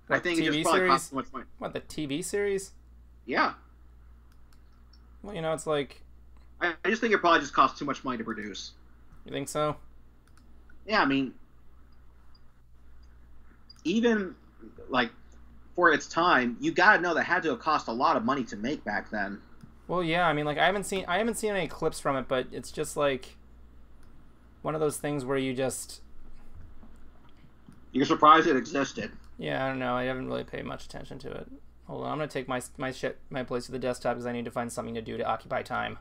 What,
I think
TV
it just probably
series?
cost too much money.
What, the TV series?
Yeah.
Well, it's like...
I just think it probably just cost too much money to produce.
You think so?
Yeah, I mean, even, for its time, you gotta know that had to have cost a lot of money to make back then.
Well, yeah, I mean, I haven't seen any clips from it, but it's just, one of those things where you just...
You're surprised it existed.
Yeah, I don't know. I haven't really paid much attention to it. Hold on, I'm gonna take my place to the desktop because I need to find something to do to occupy time.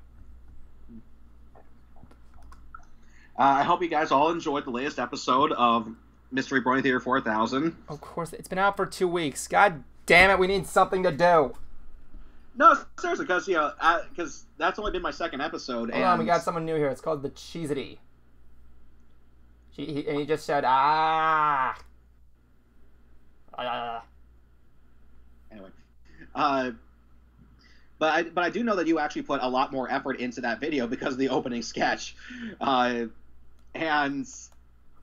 I hope you guys all enjoyed the latest episode of Mystery Brony Theater 4000.
Of course, it's been out for 2 weeks. God damn it, we need something to do.
No, seriously, because that's only been my second episode.
Hold on, we got someone new here. It's called the Cheesity. And he just said, ah.
Anyway, but I do know that you actually put a lot more effort into that video because of the opening sketch, and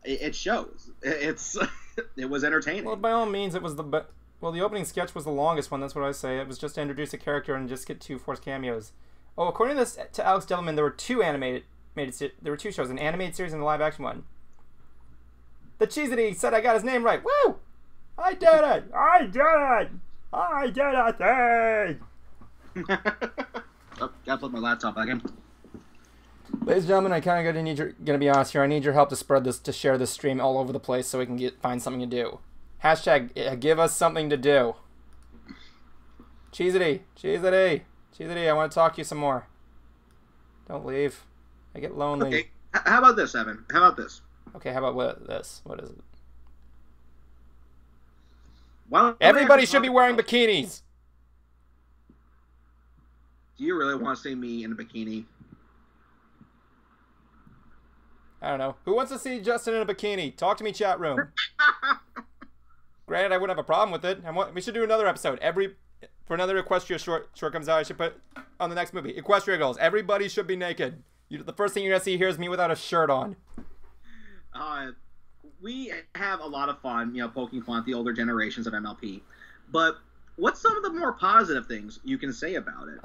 it shows. It was entertaining.
Well, by all means, it was the opening sketch was the longest one. That's what I say. It was just to introduce a character and just get 2 forced cameos. Oh, according to Alex Develman, there were 2 there were 2 shows, an animated series and a live action one. The Cheesity said I got his name right. Woo! I did it! I did it! I did it!
Oh, gotta plug my laptop back in.
Ladies and gentlemen, I kind of gonna be honest here. I need your help to share this stream all over the place so we can find something to do. Hashtag give us something to do. Cheesity, I want to talk to you some more. Don't leave. I get lonely.
Okay, how about this, Evan? How about this?
Okay, how about this? What is it?
Well,
everybody should be wearing bikinis.
Do you really want to see me in a bikini?
I don't know. Who wants to see Justin in a bikini? Talk to me, chat room. Granted, I wouldn't have a problem with it. We should do another episode. For another Equestria short comes out, I should put on the next movie. Equestria Girls. Everybody should be naked. The first thing you're going to see here is me without a shirt on.
We have a lot of fun, poking fun at the older generations of MLP. But what's some of the more positive things you can say about it?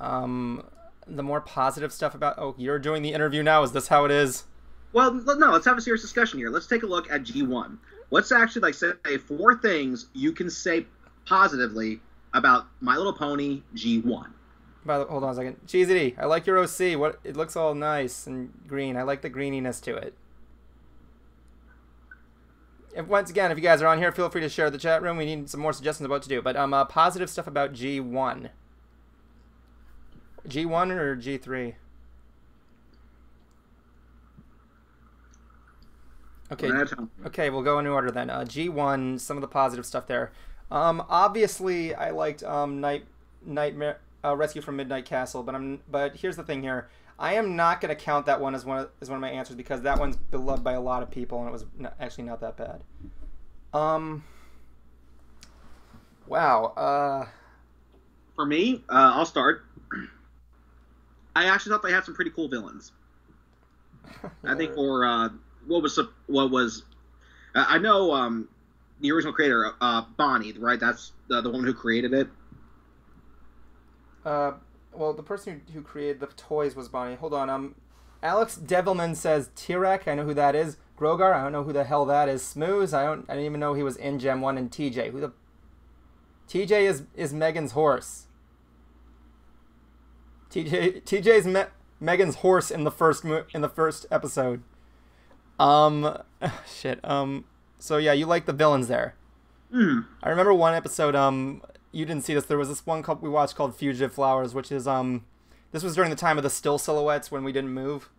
The more positive stuff about... Oh, you're doing the interview now. Is this how it is?
Well, no, let's have a serious discussion here. Let's take a look at G1. Let's actually, say 4 things you can say positively about My Little Pony G1.
Hold on a second. Cheesity, I like your OC. It looks all nice and green. I like the greeniness to it. Once again, if you guys are on here, feel free to share the chat room. We need some more suggestions about what to do. But positive stuff about G1. G1 or G3? Okay, we'll go in order then. G1, some of the positive stuff there. Obviously, I liked Nightmare Rescue from Midnight Castle, but here's the thing here. I am not going to count that one as one of my answers because that one's beloved by a lot of people and it was actually not that bad. Wow.
For me, I'll start. I actually thought they had some pretty cool villains. I think for I know the original creator, Bonnie, right? That's the one who created it.
Well, the person who created the toys was Bonnie. Hold on. Alex Devilman says Tirek. I know who that is. Grogar. I don't know who the hell that is. Smooze. I didn't even know he was in Gem 1. And TJ. TJ is Megan's horse. TJ's Megan's horse in the first episode. Shit. So yeah, you like the villains there. I remember one episode. You didn't see this. There was this one we watched called Fugitive Flowers, which is this was during the time of the still silhouettes when we didn't move.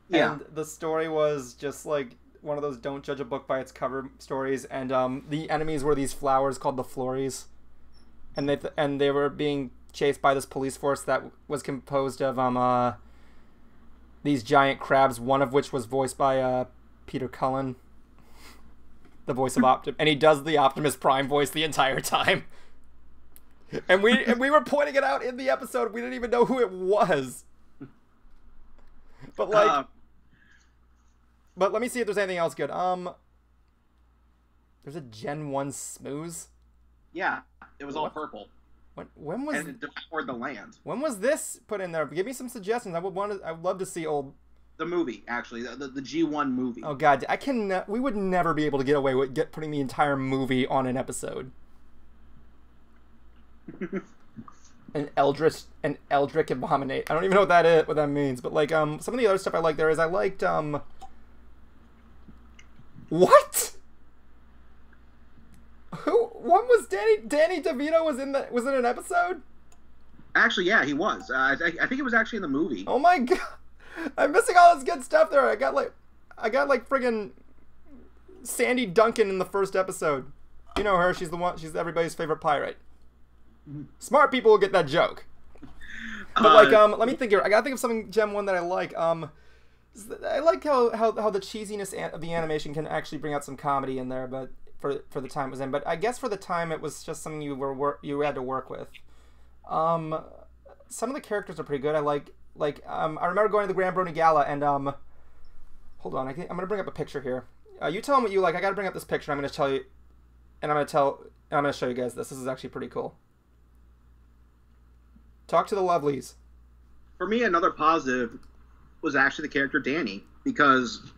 Yeah. And the story was just like one of those don't judge a book by its cover stories, and the enemies were these flowers called the Flories, and they were being chased by this police force that was composed of these giant crabs, one of which was voiced by Peter Cullen, the voice of Optimus, and he does the Optimus Prime voice the entire time. And we were pointing it out in the episode. We didn't even know who it was. But but let me see if there's anything else good. There's a Gen 1 Smooze.
Yeah, it was all purple.
When was?
And it devoured the land.
When was this put in there? Give me some suggestions. I would love to see old.
The movie, actually, the G1 movie.
Oh God, we would never be able to get away with putting the entire movie on an episode. An Eldritch Abominate. I don't even know what that means, but like some of the other stuff I like there is I liked what? When was Danny DeVito was in an episode?
Actually, yeah, he was. I think it was actually in the movie.
Oh my God, I'm missing all this good stuff there. I got like friggin' Sandy Duncan in the first episode. You know her. She's everybody's favorite pirate. Smart people will get that joke. But like, let me think here. I gotta think of something Gem 1 that I like. I like how the cheesiness of the animation can actually bring out some comedy in there, but for the time it was in. But I guess for the time it was just something you had to work with. Some of the characters are pretty good. I remember going to the Grand Brony Gala and hold on, I'm gonna bring up a picture here. You tell them what you like. I gotta bring up this picture. I'm gonna tell you, and I'm gonna show you guys this. This is actually pretty cool. Talk to the lovelies.
For me, another positive was actually the character Danny, because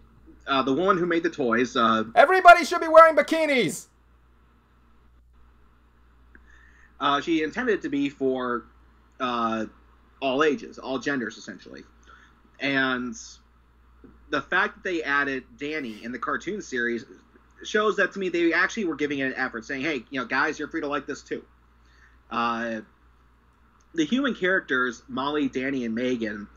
the woman who made the toys.
Everybody should be wearing bikinis.
She intended it to be for all ages, all genders, essentially. And the fact that they added Danny in the cartoon series shows that, to me, they actually were giving it an effort, saying, hey, guys, you're free to like this too. The human characters, Molly, Danny, and Megan,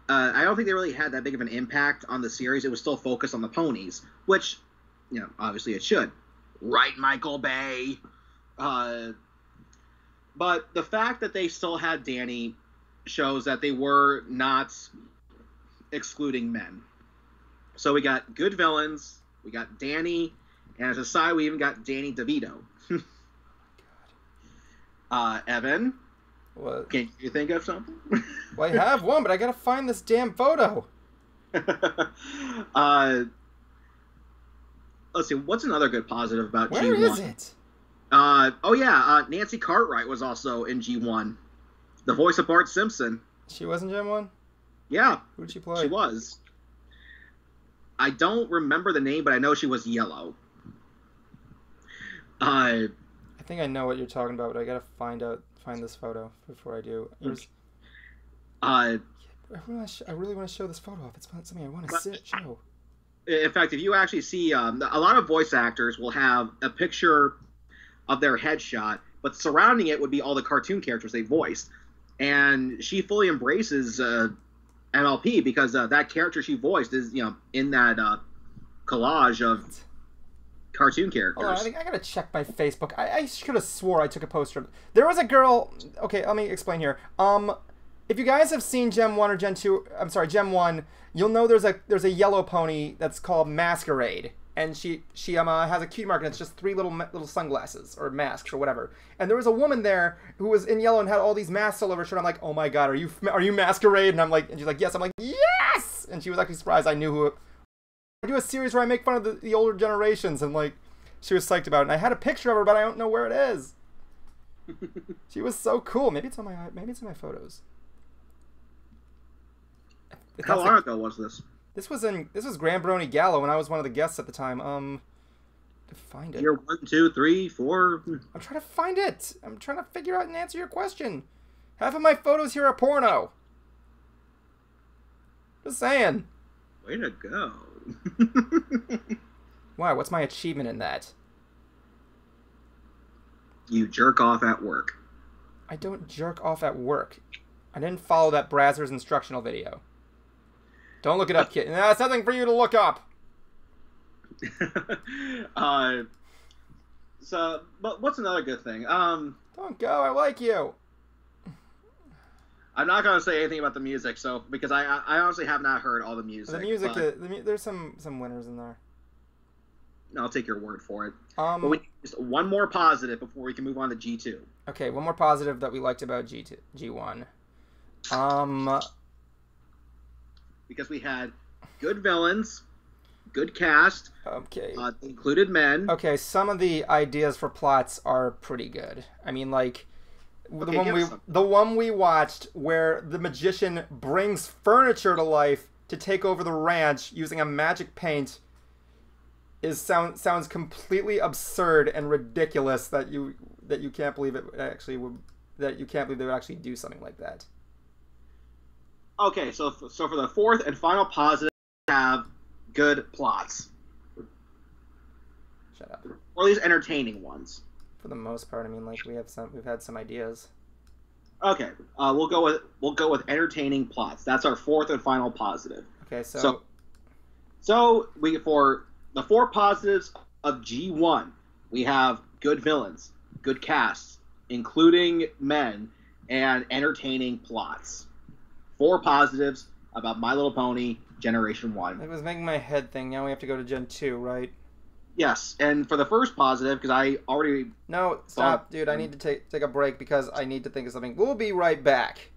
I don't think they really had that big of an impact on the series. It was still focused on the ponies, which, obviously it should. Right, Michael Bay? But the fact that they still had Danny shows that they were not excluding men. So we got good villains, we got Danny, and as a side, we even got Danny DeVito. Evan?
What?
Can you think of something?
Well, I have one, but I gotta find this damn photo.
Let's see, what's another good positive about G1?
Where is it?
Nancy Cartwright was also in G1. The voice of Bart Simpson.
She was in Gem 1?
Yeah.
Who did she play?
She was. I don't remember the name, but I know she was yellow.
I think I know what you're talking about, but I gotta find this photo before I do. I really want to show this photo off. It's something I want to show.
In fact, if you actually see, a lot of voice actors will have a picture of their headshot, but surrounding it would be all the cartoon characters they voiced. And she fully embraces MLP because that character she voiced is, in that collage of cartoon characters.
Hold on, I think I gotta check my Facebook. I could have swore I took a poster. There was a girl. Okay, let me explain here. If you guys have seen Gem 1 or Gem 2, I'm sorry, Gem 1, you'll know there's a yellow pony that's called Masquerade. And she has a cute mark, and it's just 3 little sunglasses or masks or whatever. And there was a woman there who was in yellow and had all these masks all over her shirt. I'm like, oh my god, are you Masquerade? And she's like, yes. I'm like, yes. And she was actually surprised I knew who. I do a series where I make fun of the older generations, and she was psyched about it. And I had a picture of her, but I don't know where it is. She was so cool. Maybe it's in my photos.
How long ago was this?
This was Grand Brony Gala when I was one of the guests at the time. To find it.
Year 1, 2, 3, 4.
I'm trying to find it. I'm trying to figure out and answer your question. Half of my photos here are porno. Just saying.
Way to go.
Why? What's my achievement in that?
You jerk off at work.
I don't jerk off at work. I didn't follow that Brazzers instructional video. Don't look it up, kid. That's nothing for you to look up.
But what's another good thing?
Don't go. I like you.
I'm not gonna say anything about the music, because I honestly have not heard all the music.
The music, there's some winners in there.
I'll take your word for it.
But
we just one more positive before we can move on to G2.
Okay, one more positive that we liked about G1.
Because we had good villains, good cast.
Okay.
Included men.
Okay, some of the ideas for plots are pretty good. I mean, the one we watched where the magician brings furniture to life to take over the ranch using a magic paint sounds completely absurd and ridiculous that you can't believe they would actually do something like that.
Okay, so for the fourth and final positive, we have good plots.
Shut up.
Or at least entertaining ones.
For the most part, I mean, we've had some ideas.
Okay, we'll go with entertaining plots. That's our fourth and final positive.
Okay,
so for the 4 positives of G1, we have good villains, good casts, including men, and entertaining plots. 4 positives about My Little Pony Generation 1.
It was making my head think. Now we have to go to Gen 2, right?
Yes, and for the first positive, because I already...
No, stop, dude. I need to take a break because I need to think of something. We'll be right back.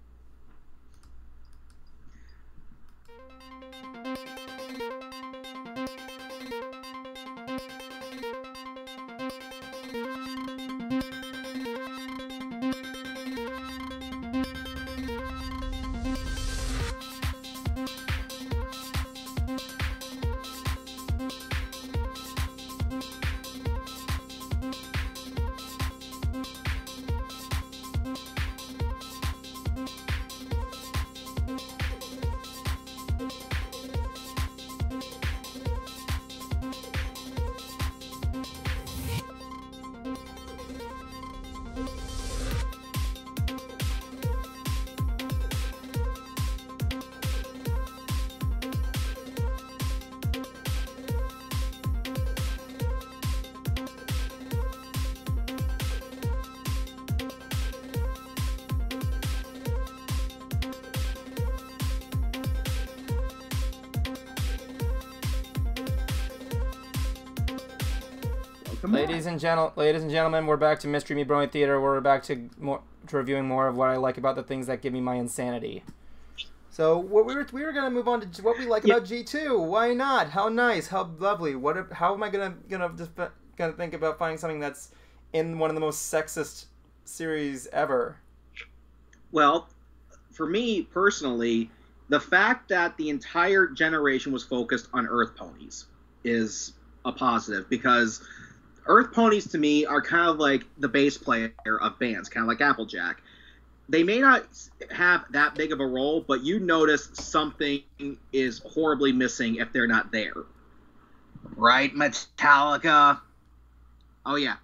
Ladies and gentlemen, we're back to MySTREAMy Brony Theater. We're back to reviewing more of what I like about the things that give me my insanity. So what we were gonna move on to what we like about G2. Why not? How nice? How lovely? How am I gonna think about finding something that's in one of the most sexist series ever?
Well, for me personally, the fact that the entire generation was focused on Earth ponies is a positive, because Earth ponies to me are kind of like the bass player of bands, kind of like Applejack. They may not have that big of a role, but you notice something is horribly missing if they're not there. Right, Metallica? Oh yeah,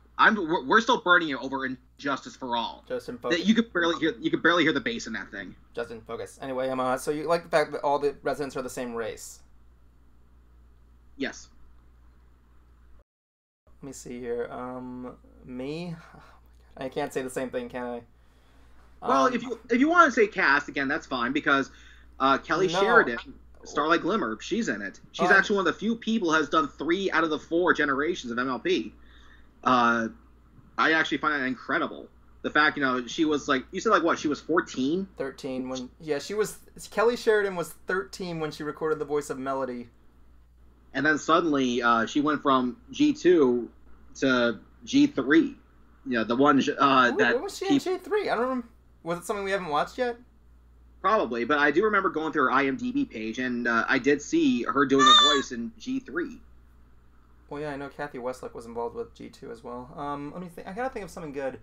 we're still burning it over Injustice for All.
Justin, focus.
You could barely hear the bass in that thing.
Justin, focus. Anyway, so you like the fact that all the residents are the same race?
Yes.
Let me see here. Me? Oh my God. I can't say the same thing, can I?
Well, if you want to say cast again, that's fine, because Kelly Sheridan, Starlight Glimmer, she's in it. She's actually one of the few people who has done 3 out of the 4 generations of MLP. I actually find that incredible. The fact, she was like, you said like what? She was 14?
13 when she was. Kelly Sheridan was 13 when she recorded the voice of Melody.
And then suddenly she went from G2 to G3. The one that...
What was she in G3? I don't remember. Was it something we haven't watched yet?
Probably, but I do remember going through her IMDb page, and I did see her doing a voice in G3.
Well, yeah, I know Kathy Westlick was involved with G2 as well. Let me think. I gotta think of something good.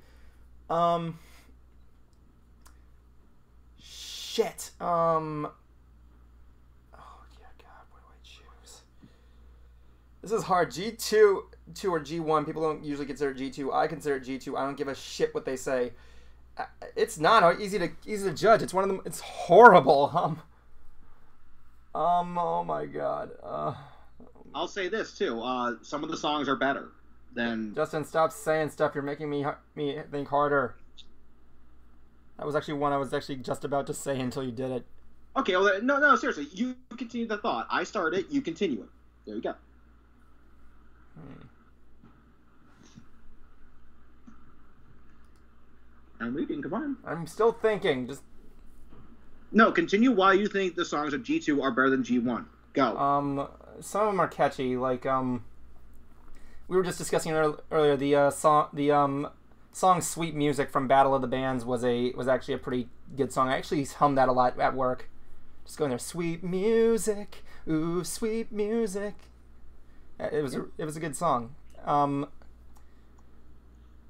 Shit. This is hard. G2 or G1. People don't usually consider it G2. I consider it G2. I don't give a shit what they say. It's not easy to judge. It's one of them. It's horrible. Oh my God.
I'll say this too. Some of the songs are better than.
Justin, stop saying stuff. You're making me think harder. That was actually one I was actually just about to say until you did it.
Okay. Well, no. Seriously, you continue the thought. I start it. You continue it. There you go. And we can combine.
I'm still thinking. Just
no. Continue why you think the songs of G2 are better than G1. Go.
Some of them are catchy. Like we were just discussing earlier. The song "Sweet Music" from Battle of the Bands was actually a pretty good song. I actually hummed that a lot at work. Just going there, sweet music, ooh, sweet music. It was a good song.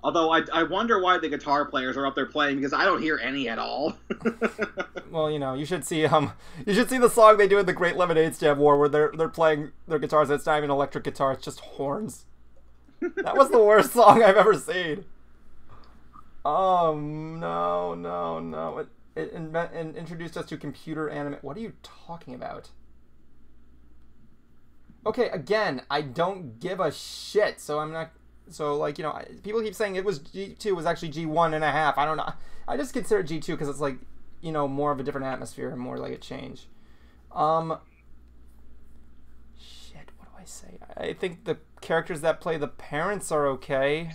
Although I wonder why the guitar players are up there playing, because I don't hear any at all.
Well, you should see the song they do in the Great Lemonade Stand War, where they're playing their guitars. It's not even electric guitar; it's just horns. That was the worst song I've ever seen. No! It introduced us to computer anime. What are you talking about? Okay, again, I don't give a shit, so I'm not... So, people keep saying it was G2, it was actually G1.5. I don't know. I just consider it G2 because it's like, you know, more of a different atmosphere and more like a change. Shit, what do I say? I think the characters that play the parents are okay.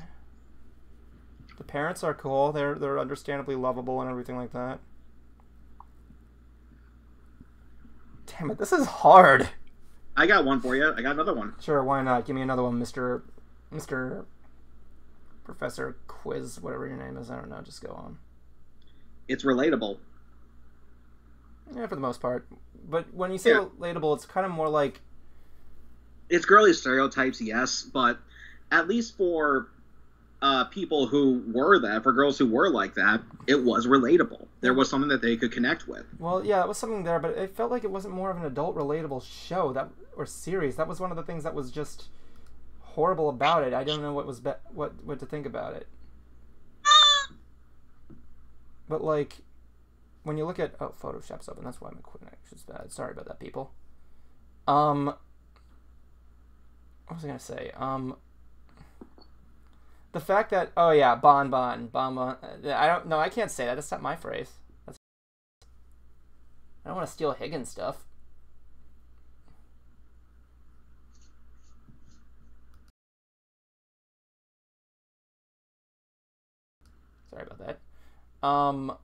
The parents are cool. They're understandably lovable and everything like that. Damn it, this is hard.
I got one for you. I got another one.
Sure, why not? Give me another one, Mr. Professor Quiz, whatever your name is. I don't know. Just go on.
It's relatable.
Yeah, for the most part. But when you say relatable, it's kind of more like...
It's girly stereotypes, yes, but at least for people who were that, for girls who were like that, it was relatable. There was something that they could connect with.
Well, yeah, it was something there, but it felt like it wasn't more of an adult relatable show or series. That was one of the things that was just horrible about it. I don't know what to think about it. But like, when you look at Photoshop's open. That's why my connection's bad. Sorry about that, people. What was I gonna say? The fact that bon. I don't know. I can't say that. That's not my phrase. I don't want to steal Higgins stuff. Sorry about that. Oh my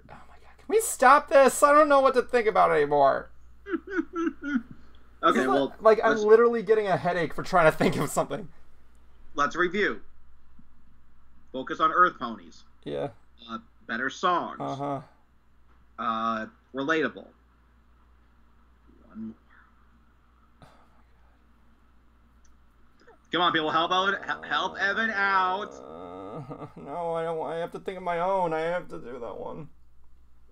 god. Can we stop this? I don't know what to think about anymore.
Okay, well...
Like, I'm literally getting a headache for trying to think of something.
Let's review. Focus on Earth Ponies.
Yeah.
Better songs.
Uh-huh.
Relatable. One more. Come on, people, help Evan out.
No, I don't. I have to think of my own. I have to do that one.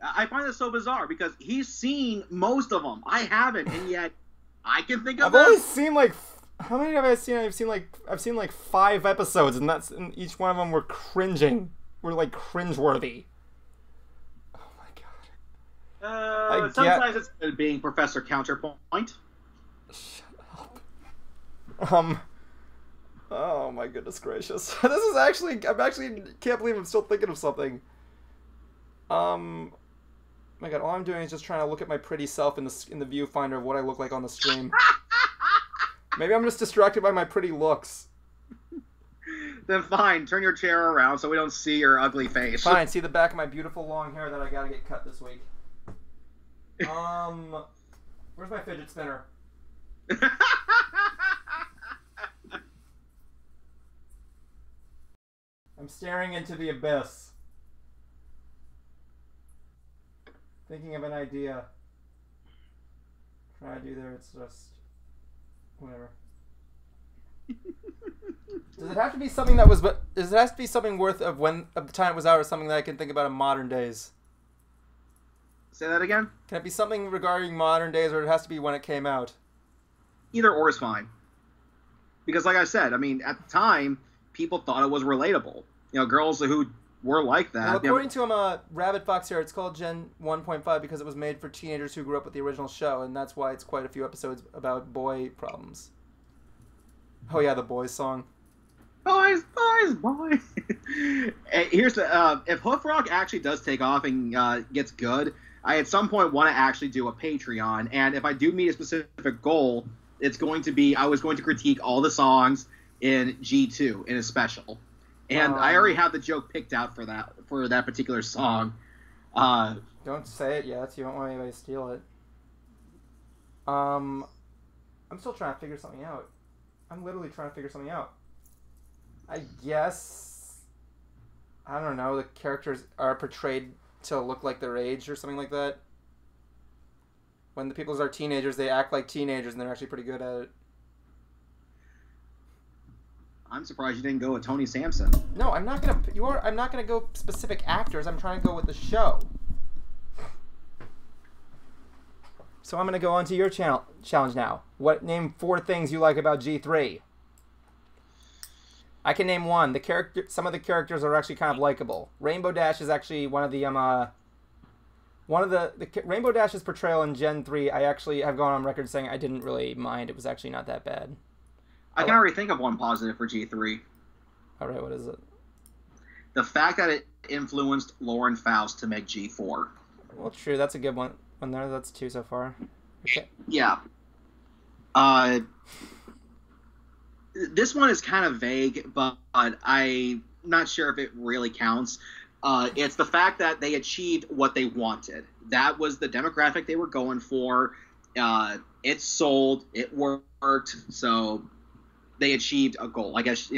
I find this so bizarre because he's seen most of them. I haven't, and yet I can think of
I've only seen like... How many have I seen? I've seen like 5 episodes, and each one of them were cringing. Were like cringeworthy. Oh my god.
Sometimes it's good being Professor Counterpoint.
Shut up. Oh my goodness gracious. This is actually... I can't believe I'm still thinking of something. My god, all I'm doing is just trying to look at my pretty self in the viewfinder of what I look like on the stream. Maybe I'm just distracted by my pretty looks.
Then fine, turn your chair around so we don't see your ugly face.
Fine, see the back of my beautiful long hair that I gotta get cut this week. Where's my fidget spinner? I'm staring into the abyss. Thinking of an idea. Try to do there, it's just... whatever. Does it have to be something that was... Does it have to be something worth of the time it was out, or something that I can think about in modern days?
Say that again?
Can it be something regarding modern days, or it has to be when it came out?
Either or is fine. Because like I said, I mean, at the time, people thought it was relatable. You know, girls who were like that.
Well, according to Rabbit Fox here, it's called Gen 1.5 because it was made for teenagers who grew up with the original show, and that's why it's quite a few episodes about boy problems. Oh yeah, the boys song.
Boys. Here's the if Hoof Rock actually does take off and gets good, I at some point want to actually do a Patreon, and if I do meet a specific goal, it's going to be I was going to critique all the songs in G2 in a special. And I already have the joke picked out for that particular song.
Don't say it yet. You don't want anybody to steal it. I'm still trying to figure something out. I'm literally trying to figure something out. I guess... I don't know. The characters are portrayed to look like their age or something like that. When the people are teenagers, they act like teenagers, and they're actually pretty good at it.
I'm surprised you didn't go with Tony Sampson.
No, I'm not gonna. I'm not gonna go specific actors. I'm trying to go with the show. So I'm gonna go on to your challenge now. Name 4 things you like about G3. I can name one. Some of the characters are actually kind of likable. Rainbow Dash is actually one of the Rainbow Dash's portrayal in Gen 3. I actually have gone on record saying I didn't really mind. It was actually not that bad.
I can already think of one positive for G3.
All right, what is it?
The fact that influenced Lauren Faust to make G4.
Well, true. That's a good one. That's 2 so far. Okay.
Yeah. This one is kind of vague, but I'm not sure if it really counts. It's the fact that they achieved what they wanted. That was the demographic they were going for. It sold. It worked. So they achieved a goal. I guess,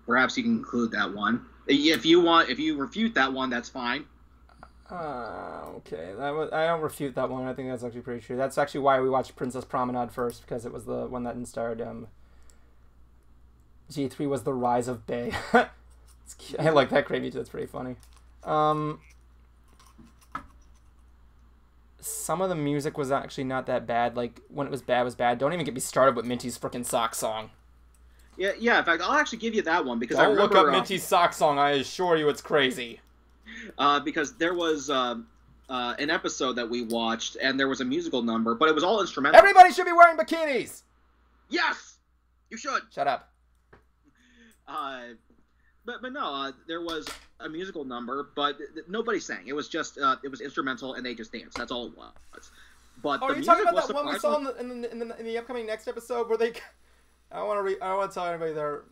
perhaps you can include that one. If you refute that one, that's fine.
Okay. I don't refute that one. I think that's actually pretty true. That's actually why we watched Princess Promenade first, because it was the one that starred G3 was the Rise of Bay. I like that great music. That's pretty funny. Some of the music was actually not that bad. Like, when it was bad. Don't even get me started with Minty's frickin' sock song.
Yeah. In fact, I'll actually give you that one because
Don't
I remember,
look up Minty's sock song. I assure you, it's crazy.
Because there was an episode that we watched, and there was a musical number, but it was all instrumental.
Everybody should be wearing bikinis.
Yes, you should.
Shut up.
But no, there was a musical number, but nobody sang. It was just it was instrumental, and they just danced. That's all it was. But
are you talking about that one we saw in the upcoming next episode where they? I don't want to tell anybody there.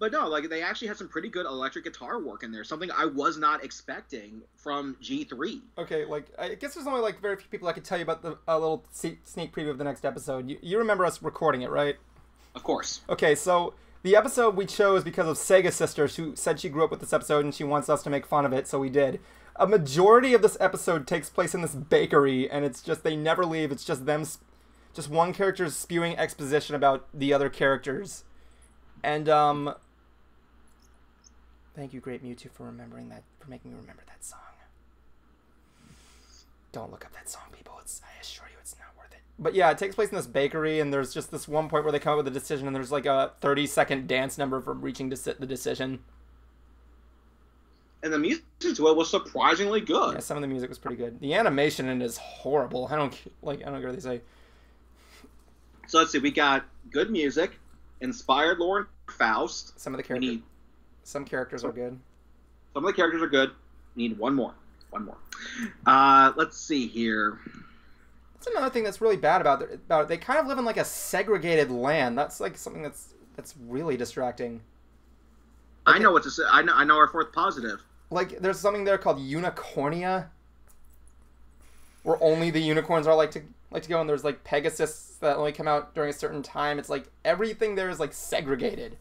But no, like, they actually had some pretty good electric guitar work in there. Something I was not expecting from G3.
Okay, like, I guess there's only, like, very few people I could tell you about a little sneak preview of the next episode. You remember us recording it, right?
Of course.
Okay, so the episode we chose because of Sega Sisters, who said she grew up with this episode and she wants us to make fun of it, so we did. A majority of this episode takes place in this bakery, and it's just, they never leave. It's just them, just one character spewing exposition about the other characters. And, thank you, Great Mewtwo, for making me remember that song. Don't look up that song, people. I assure you, it's not worth it. But yeah, it takes place in this bakery, and there's just this one point where they come up with a decision, and there's like a 30-second dance number for reaching the decision.
And the music to it was surprisingly good.
Yeah, some of the music was pretty good. The animation in it is horrible. I don't care what they say.
So let's see. We got good music, inspired Lauren Faust.
Some of the characters. Some characters are good.
Some of the characters are good. Need one more. Let's see here.
That's another thing that's really bad about it. They kind of live in like a segregated land. That's like something that's really distracting. Like,
I know what to say. I know our fourth positive.
Like, there's something there called Unicornia, where only the unicorns are like to go, and there's like Pegasus that only come out during a certain time. It's like everything there is like segregated.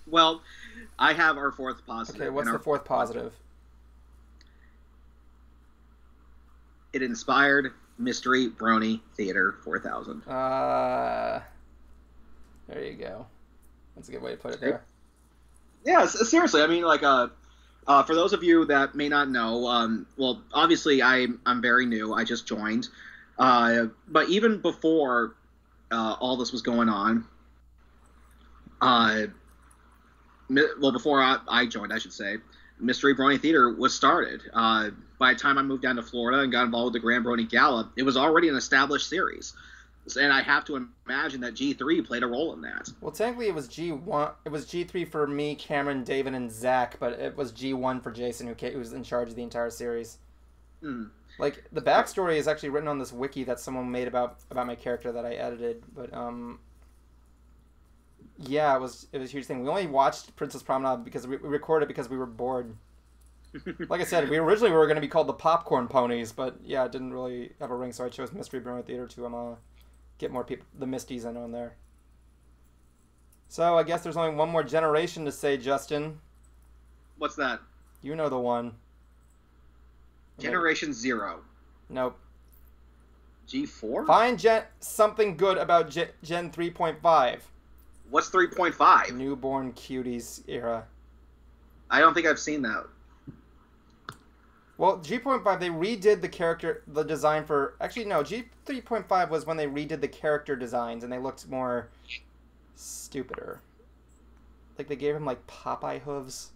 Well, I have our fourth positive.
Okay, what's the fourth positive?
It inspired Mystery Brony Theater 4000.
There you go. That's a good way to put it there.
Yeah, seriously. I mean, like, for those of you that may not know, well, obviously I'm very new. I just joined. But even before all this was going on, before I joined, I should say, Mystery Brony Theater was started. By the time I moved down to Florida and got involved with the Grand Brony Gala, it was already an established series. And I have to imagine that G3 played a role in that.
Well, technically it was G1. It was G3 for me, Cameron, David, and Zach, but it was G1 for Jason, who was in charge of the entire series.
Mm.
Like, the backstory is actually written on this wiki that someone made about my character that I edited, but yeah, it was a huge thing. We only watched Princess Promenade because we recorded it because we were bored. Like I said, we originally were going to be called the Popcorn Ponies, but yeah, it didn't really have a ring, so I chose Mystery Brony Theater to get more people, the Misties in on there. So I guess there's only one more generation to say, Justin.
What's that?
You know the one.
Generation 0.
Nope.
G4?
Find something good about Gen 3.5.
What's 3.5?
Newborn Cuties era.
I don't think I've seen that.
Well, G.5, they redid the design for... Actually, no, G3.5 was when they redid the character designs, and they looked more stupider. Like, they gave him, like, Popeye hooves.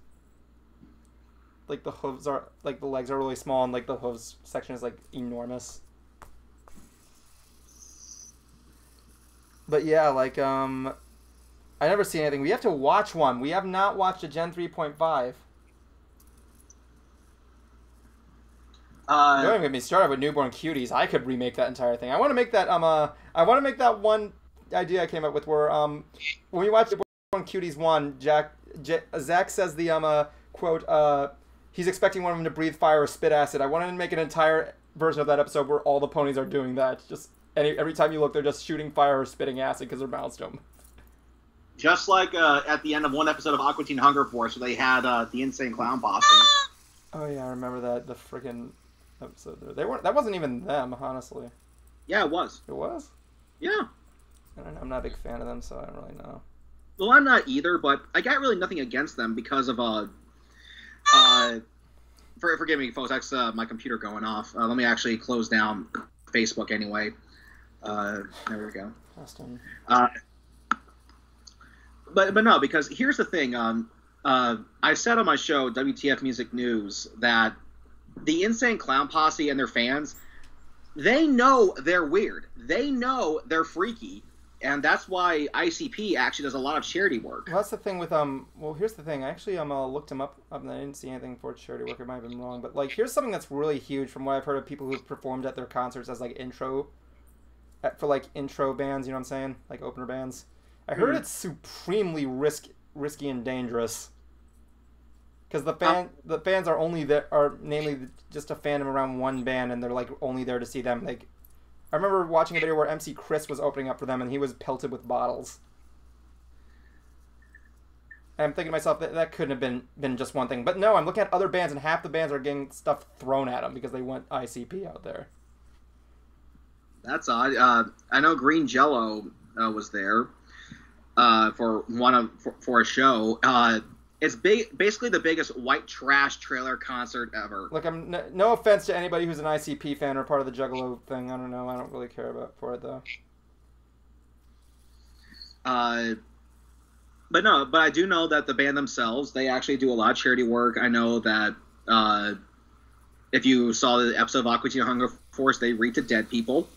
Like, the hooves are... Like, the legs are really small, and, like, the hooves section is, like, enormous. But, yeah, like, I never seen anything. We have to watch one. We have not watched a Gen 3.5. Don't even get me started with newborn cuties. I could remake that entire thing. I want to make that I want to make that one idea I came up with where when we watch newborn cuties 1, Zach says the quote he's expecting one of them to breathe fire or spit acid. I wanted to make an entire version of that episode where all the ponies are doing that. Just every time you look, they're just shooting fire or spitting acid because their mouths don't.
Just like at the end of one episode of Aqua Teen Hunger Force, where they had the Insane Clown Posse.
Oh yeah, I remember that. The freaking episode there. They weren't. That wasn't even them, honestly.
Yeah, it was.
It was.
Yeah.
I don't know. I'm not a big fan of them, so I don't really know.
Well, I'm not either, but I got really nothing against them because of forgive me, folks. That's my computer going off. Let me actually close down Facebook anyway. There we go.
Austin.
But no, because here's the thing. I said on my show, WTF Music News, that the Insane Clown Posse and their fans, they know they're weird. They know they're freaky. And that's why ICP actually does a lot of charity work.
Well, that's the thing with well, here's the thing. I actually looked him up and I didn't see anything for charity work. It might have been wrong, but like here's something that's really huge from what I've heard of people who've performed at their concerts as like intro bands. You know what I'm saying? Like opener bands. I heard it's supremely risky and dangerous. Because the fans are only there are namely just a fandom around one band, and they're like only there to see them. Like, I remember watching a video where MC Chris was opening up for them, and he was pelted with bottles. And I'm thinking to myself that couldn't have been just one thing, but no, I'm looking at other bands, and half the bands are getting stuff thrown at them because they want ICP out there.
That's odd. I know Green Jello was there for a show. It's basically the biggest white trash trailer concert ever.
Look, I'm no offense to anybody who's an ICP fan or part of the Juggalo thing. I don't know. I don't really care for it though.
But I do know that the band themselves, they actually do a lot of charity work. I know that if you saw the episode of Aqua Teen Hunger Force, they read to dead people.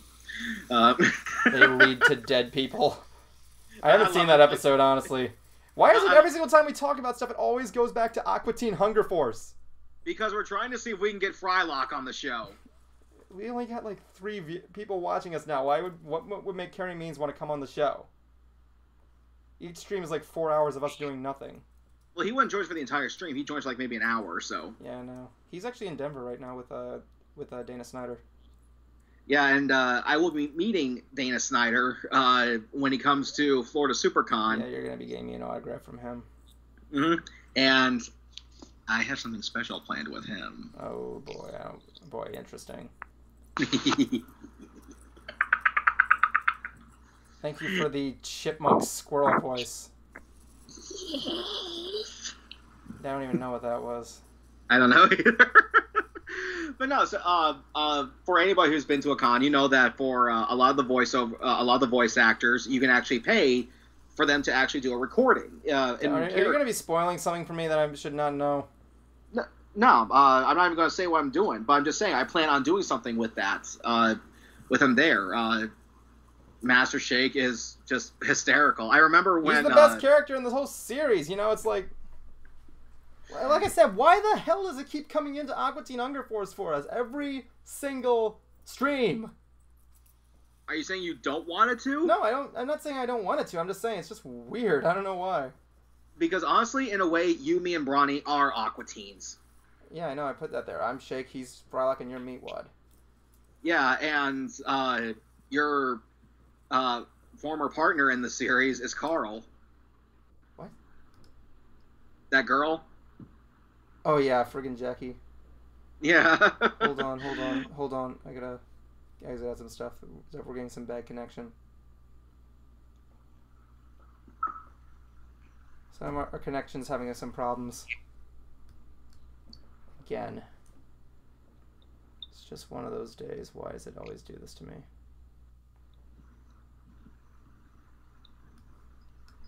They read to dead people. I haven't seen that episode, honestly. Why is it every single time we talk about stuff, it always goes back to Aqua Teen Hunger Force?
Because we're trying to see if we can get Frylock on the show.
We only got like 3 people watching us now. What would make Carrie Means want to come on the show? Each stream is like 4 hours of us doing nothing.
Well, he wouldn't join us for the entire stream. He joins for like maybe an hour or so.
Yeah, I know. He's actually in Denver right now with Dana Snyder.
Yeah, and I will be meeting Dana Snyder when he comes to Florida SuperCon.
Yeah, you're going to be getting me an autograph from him.
Mm-hmm. And I have something special planned with him.
Oh, boy. Boy, interesting. Thank you for the chipmunk squirrel voice. I don't even know what that was.
I don't know either. But no, so for anybody who's been to a con, you know that for a lot of the voice actors, you can actually pay for them to actually do a recording.
Are you going to be spoiling something for me that I should not know?
No, I'm not even going to say what I'm doing, but I'm just saying I plan on doing something with that, with him there. Master Shake is just hysterical. I remember when...
He's the best character in this whole series, you know, it's like I said, why the hell does it keep coming into Aqua Teen Hunger Force for us every single stream?
Are you saying you don't want it to?
No, I don't. I'm not saying I don't want it to. I'm just saying it's just weird. I don't know why.
Because honestly, in a way, you, me, and Brony are Aqua Teens.
Yeah, I know. I put that there. I'm Shake, he's Frylock, and you're Meatwad.
Yeah, and your former partner in the series is Carl.
What?
That girl?
Oh, yeah, friggin' Jackie.
Yeah.
Hold on. I gotta add some stuff. We're getting some bad connection. Our connection's having some problems. Again. It's just one of those days. Why does it always do this to me?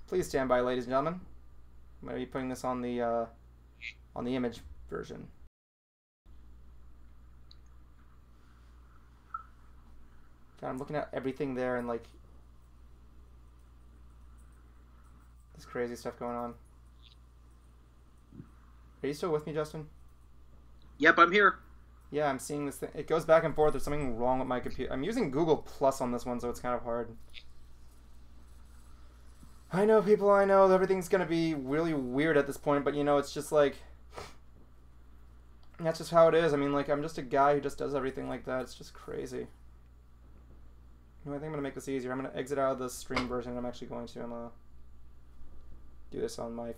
Please stand by, ladies and gentlemen. I'm going to be putting this on the image version. God, I'm looking at everything there and like... There's crazy stuff going on. Are you still with me, Justin?
Yep, I'm here.
Yeah, I'm seeing this thing. It goes back and forth. There's something wrong with my computer. I'm using Google Plus on this one, so it's kind of hard. I know, people, I know. Everything's going to be really weird at this point, but, you know, it's just like... That's just how it is. I mean, like, I'm just a guy who just does everything like that. It's just crazy. You know, I think I'm going to make this easier. I'm going to exit out of the stream version. I'm actually going to do this on my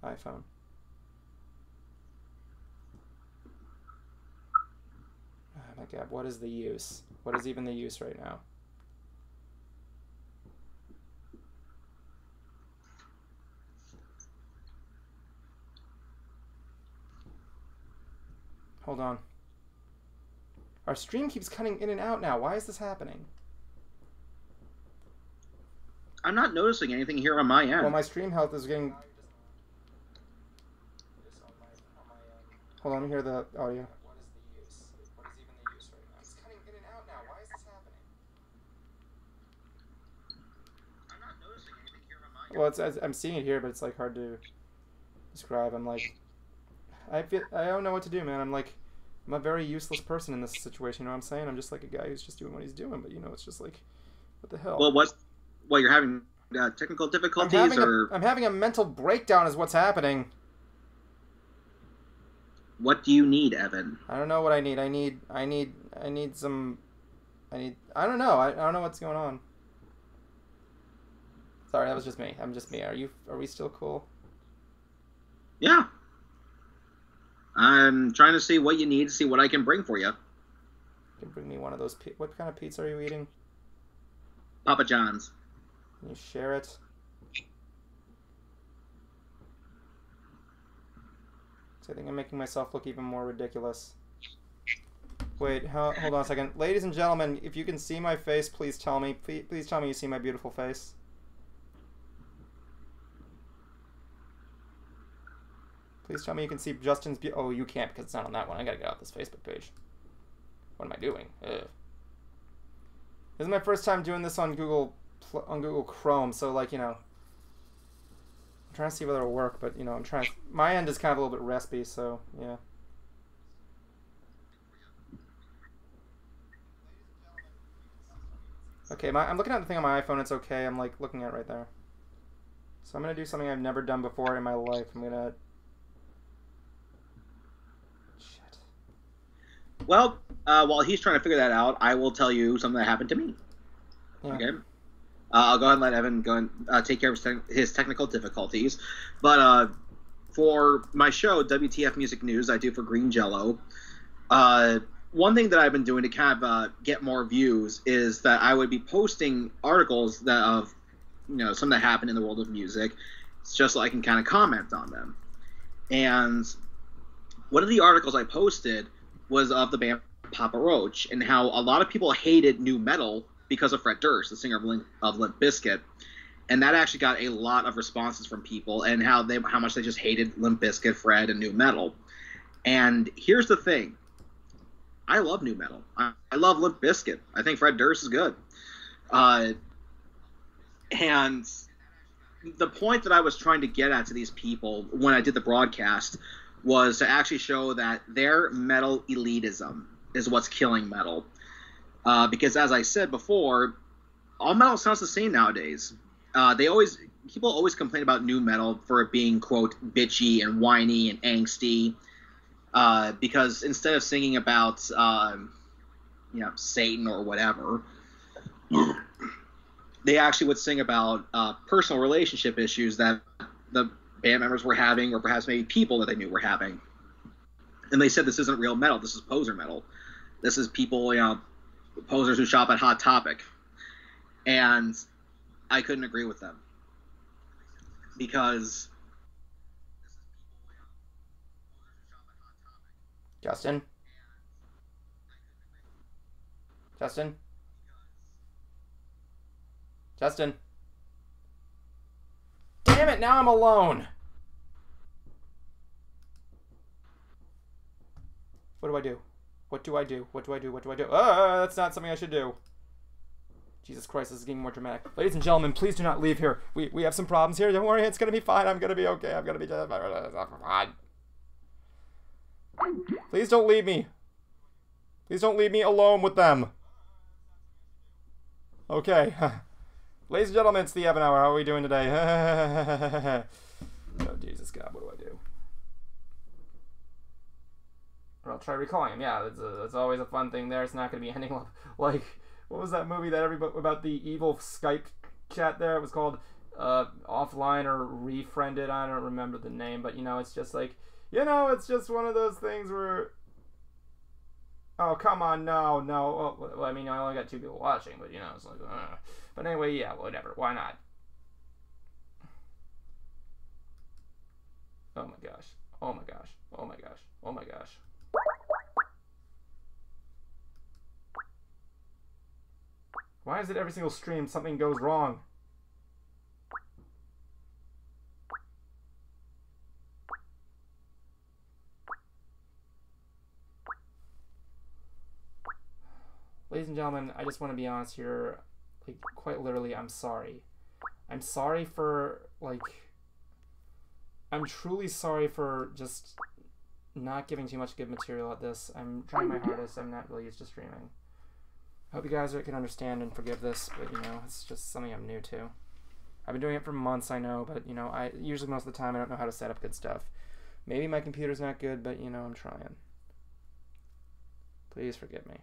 iPhone. Oh my god, what is the use? What is even the use right now? Hold on. Our stream keeps cutting in and out now. Why is this happening?
I'm not noticing anything here on my end.
Well, my stream health is getting... Hold on, let me hear the audio. What is the use? What is even the use right now? It's cutting in and out now. Why is this happening?
I'm not noticing anything here on my end.
Well, I'm seeing it here, but it's like hard to describe. I'm like... I don't know what to do, man. I'm a very useless person in this situation. You know what I'm saying? I'm just like a guy who's just doing what he's doing, but you know, it's just like, what the hell?
Well, you're having technical difficulties,
I'm having a mental breakdown, is what's happening.
What do you need, Evan?
I don't know what I need. I don't know. I don't know what's going on. Sorry, that was just me. I'm just me. Are we still cool?
Yeah. I'm trying to see what you need, to see what I can bring for you.
You can bring me one of those. What kind of pizza are you eating?
Papa John's.
Can you share it? So I think I'm making myself look even more ridiculous. Wait, hold on a second. Ladies and gentlemen, if you can see my face, please tell me. Please tell me you see my beautiful face. Please tell me you can see Justin's oh, you can't because it's not on that one. I gotta get off this Facebook page. What am I doing? Ugh. This is my first time doing this on Google Chrome, so like, you know, I'm trying to see whether it'll work, but you know, my end is kind of a little bit raspy, so yeah. Okay, I'm looking at the thing on my iPhone. It's okay. I'm like looking at it right there. So I'm gonna do something I've never done before in my life. I'm gonna... Shit.
Well, while he's trying to figure that out, I will tell you something that happened to me.
Yeah.
Okay. I'll go ahead and let Evan go and take care of his technical difficulties. But for my show, WTF Music News, I do for Green Jello. One thing that I've been doing to kind of get more views is that I would be posting articles that of, you know, something that happened in the world of music, just so I can kind of comment on them. And one of the articles I posted was of the band Papa Roach and how a lot of people hated nu metal because of Fred Durst, the singer of Limp Bizkit. And that actually got a lot of responses from people, and how much they just hated Limp Bizkit, Fred, and nu metal. And here's the thing. I love nu metal. I love Limp Bizkit. I think Fred Durst is good. And the point that I was trying to get at to these people when I did the broadcast was to actually show that their metal elitism is what's killing metal. Because as I said before, all metal sounds the same nowadays. People always complain about nu metal for it being, quote, bitchy and whiny and angsty. Because instead of singing about, Satan or whatever, they actually would sing about personal relationship issues that the band members were having, or perhaps maybe people that they knew were having. And they said this isn't real metal. This is poser metal. This is people, posers who shop at Hot Topic. And I couldn't agree with them. Because...
Justin? Justin? Justin? Damn it, now I'm alone! What do I do? What do I do? What do I do? What do I do? That's not something I should do. Jesus Christ, this is getting more dramatic. Ladies and gentlemen, please do not leave here. We have some problems here. Don't worry, it's gonna be fine. I'm gonna be okay. I'm gonna be just fine. Please don't leave me. Please don't leave me alone with them. Okay. Ladies and gentlemen, it's the Evan Hour. How are we doing today? Oh, Jesus God, what do I do? Or I'll try recalling him. Yeah, it's always a fun thing there. It's not going to be ending like, what was that movie that everybody, about the evil Skype chat there? It was called Offline or Refriended. I don't remember the name, but, you know, it's just like, you know, it's just one of those things where... Oh, come on, no. Well, I mean, I only got 2 people watching, but, you know, it's like, But anyway, yeah, whatever. Why not? Oh my gosh. Oh my gosh. Oh my gosh. Oh my gosh. Why is it every single stream something goes wrong? Ladies and gentlemen, I just want to be honest here. Like, quite literally, I'm sorry. I'm sorry for, like... I'm truly sorry for just not giving too much good material at this. I'm trying my hardest. I'm not really used to streaming. I hope you guys can understand and forgive this, but, you know, it's just something I'm new to. I've been doing it for months, I know, but, you know, usually most of the time I don't know how to set up good stuff. Maybe my computer's not good, but, you know, I'm trying. Please forgive me.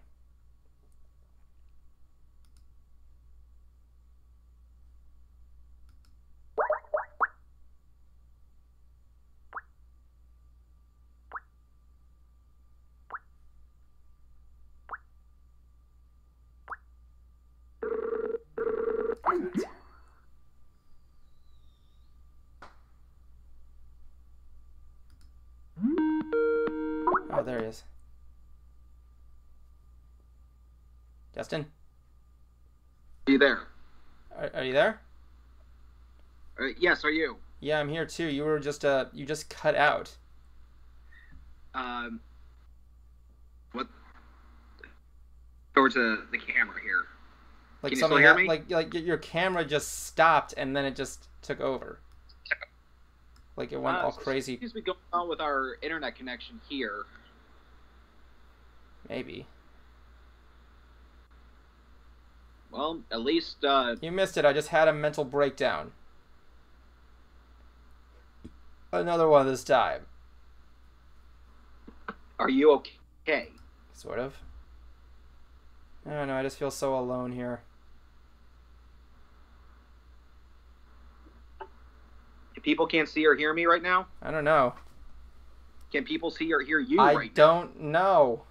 Oh, there he is. Justin?
Are you there?
Are you there?
Yes, are you?
Yeah, I'm here too. You were just, you just cut out.
What? Over to the camera here.
Like
Can you
something
still hear me?
like your camera just stopped and then it just took over. Like it went all crazy.
What seems to be going on with our internet connection here?
Maybe.
Well, at least
You missed it. I just had a mental breakdown. Another one this time.
Are you okay?
Sort of. I don't know. I just feel so alone here.
People can't see or hear me right now?
I don't know.
Can people see or hear you
I
right
don't know.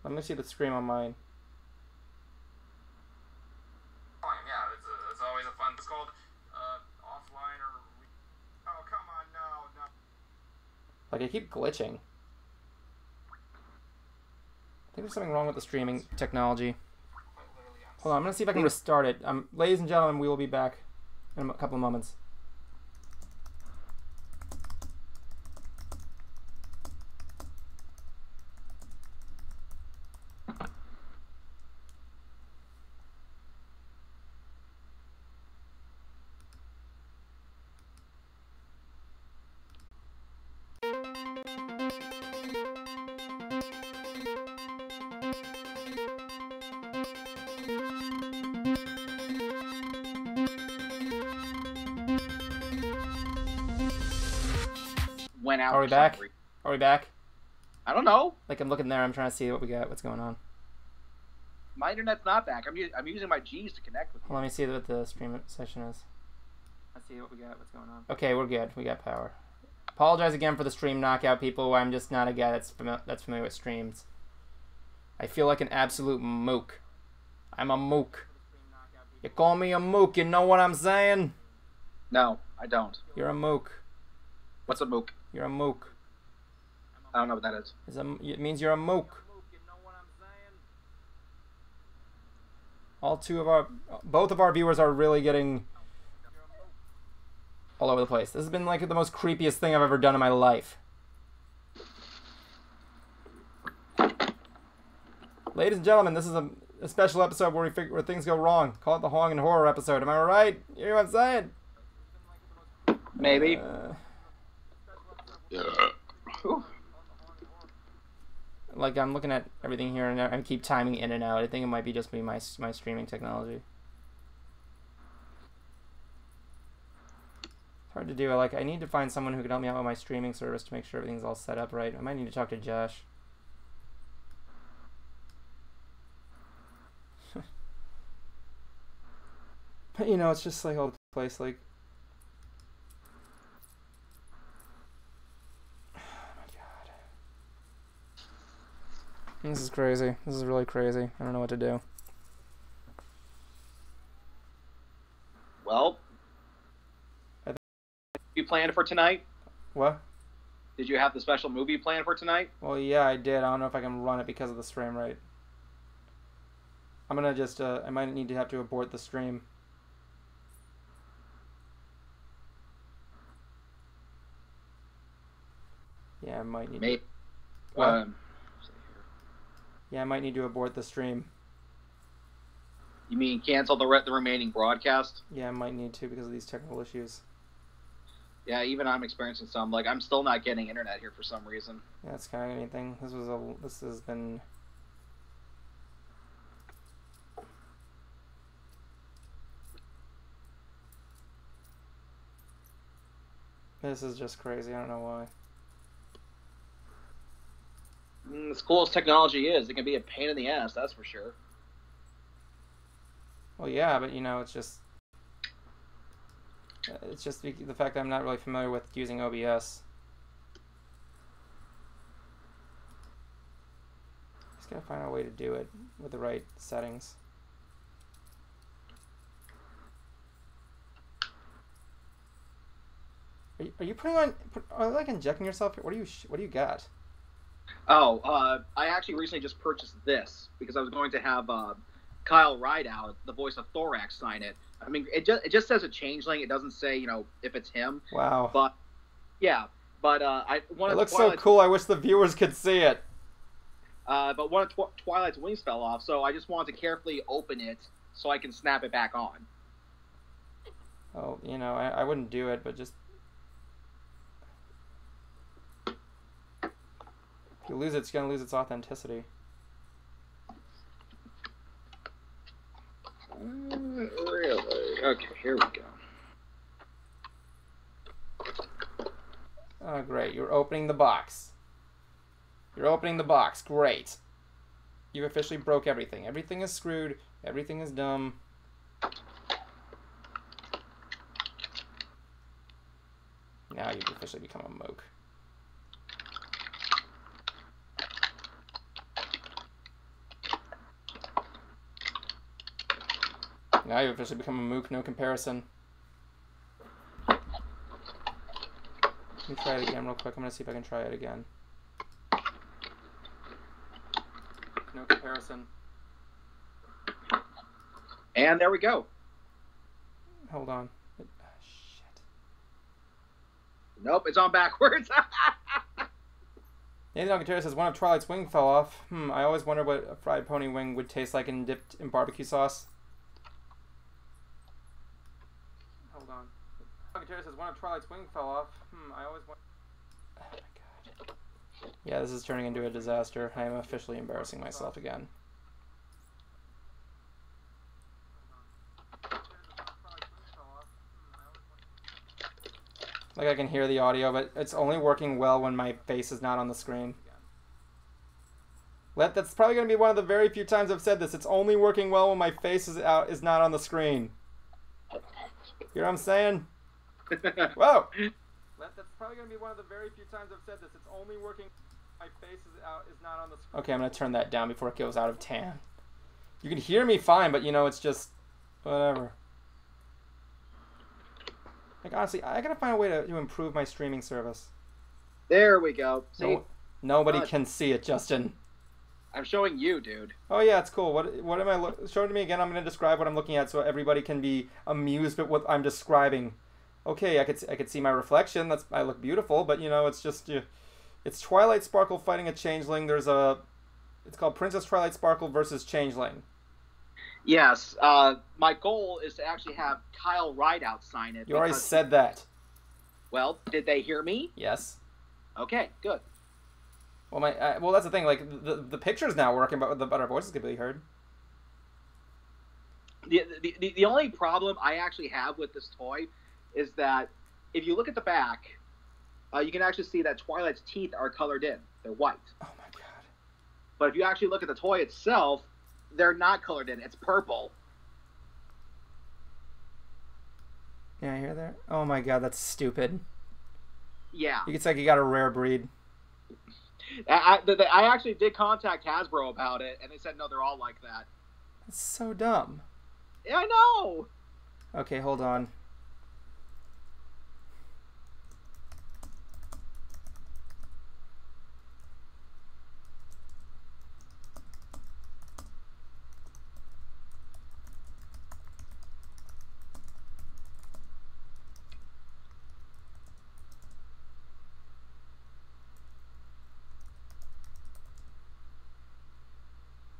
Let me see the screen on mine. Yeah, it's always a fun. It's called offline or. Oh, come on, no. Like I keep glitching. I think there's something wrong with the streaming technology. Hold on, I'm gonna see if I can restart it. Ladies and gentlemen, we will be back in a couple of moments.
Went out.
Are we back? Are we back?
I don't know.
Like I'm looking there, I'm trying to see what we got, what's going on.
My internet's not back. I'm using my G's to connect with you.
Well, let me see what the stream session is. Let's see what we got, what's going on. Okay, we're good. We got power. Apologize again for the stream knockout, people. I'm just not a guy that's familiar with streams. I feel like an absolute mook. I'm a mook. You call me a mook, you know what I'm saying?
No, I don't.
You're a mook.
What's a mook?
You're a mook.
I don't know what that is.
It means you're a mook. Both of our viewers are really getting all over the place. This has been like the most creepiest thing I've ever done in my life. Ladies and gentlemen, this is a special episode where where things go wrong. Call it the Hong and Horror episode. Am I right? You hear what I'm saying?
Maybe.
Like, I'm looking at everything here, and I keep timing in and out. I think it might be just my streaming technology. It's hard to do. Like, I need to find someone who can help me out with my streaming service to make sure everything's all set up right. I might need to talk to Josh. But, you know, it's just, like, all the place, like... This is crazy. This is really crazy. I don't know what to do.
Well, you planned for tonight?
What?
Did you have the special movie planned for tonight?
Well, yeah, I did. I don't know if I can run it because of the stream rate. I'm gonna just, I might need to have to abort the stream. Yeah, I might need
Maybe.
to... What? Yeah, I might need to abort the stream.
You mean cancel the remaining broadcast?
Yeah, I might need to because of these technical issues.
Yeah, even I'm experiencing some. Like, I'm still not getting internet here for some reason.
Yeah, it's kind of anything. This has been... This is just crazy. I don't know why.
As cool as technology is, it can be a pain in the ass, that's for sure.
Well, yeah, but, you know, it's just the fact that I'm not really familiar with using OBS. Just gotta find a way to do it with the right settings. Are you putting on? Are you, like, injecting yourself? What do you got?
Oh, I actually recently just purchased this because I was going to have Kyle Rideout, the voice of Thorax, sign it. I mean, it just says a changeling. It doesn't say, you know, if it's him.
Wow.
But yeah, but
it looks so cool. I wish the viewers could see it.
But one of Twilight's wings fell off, so I just wanted to carefully open it so I can snap it back on.
Oh, you know, I wouldn't do it, but just. If you lose it, it's going to lose its authenticity.
Really? Okay, here we go.
Oh, great. You're opening the box. You're opening the box. Great. You officially broke everything. Everything is screwed. Everything is dumb. Now you've officially become a moke. Now you've officially become a mook, no comparison. Let me try it again real quick. I'm going to see if I can try it again. No comparison.
And there we go.
Hold on. Shit.
Nope, it's on backwards.
Nathan Alcantara says, one of Twilight's wing fell off. I always wondered what a fried pony wing would taste like and dipped in barbecue sauce. Hold on. Alcantara says, one of Twilight's wing fell off. I always wondered... Oh my god. Yeah, this is turning into a disaster. I am officially embarrassing myself again. Like, I can hear the audio, but it's only working well when my face is not on the screen. That's probably going to be one of the very few times I've said this. It's only working well when my face is not on the screen. You know what I'm saying? Whoa! That's probably going to be one of the very few times I've said this. It's only working when my face is not on the screen. Okay, I'm going to turn that down before it goes out of tan. You can hear me fine, but, you know, it's just... whatever. Like, honestly, I gotta find a way to improve my streaming service.
There we go. See?
Nobody can see it, Justin.
I'm showing you, dude.
Oh yeah, it's cool. What am I show it to me again? I'm gonna describe what I'm looking at so everybody can be amused at what I'm describing. Okay, I could see my reflection. I look beautiful, but you know, it's just it's Twilight Sparkle fighting a changeling. There's a It's called Princess Twilight Sparkle versus Changeling.
Yes. My goal is to actually have Kyle Rideout sign it.
You already said that.
Well, did they hear me?
Yes.
Okay, good.
Well, well, that's the thing. Like the picture's now working, but our voices can be heard.
The only problem I actually have with this toy is that if you look at the back, you can actually see that Twilight's teeth are colored in. They're white.
Oh my god.
But if you actually look at the toy itself, they're not colored in. It's purple.
Yeah, I hear that. Oh my god, that's stupid.
Yeah.
It's like you got a rare breed.
I actually did contact Hasbro about it, and they said, no, they're all like that.
That's so dumb.
Yeah, I know.
Okay, hold on.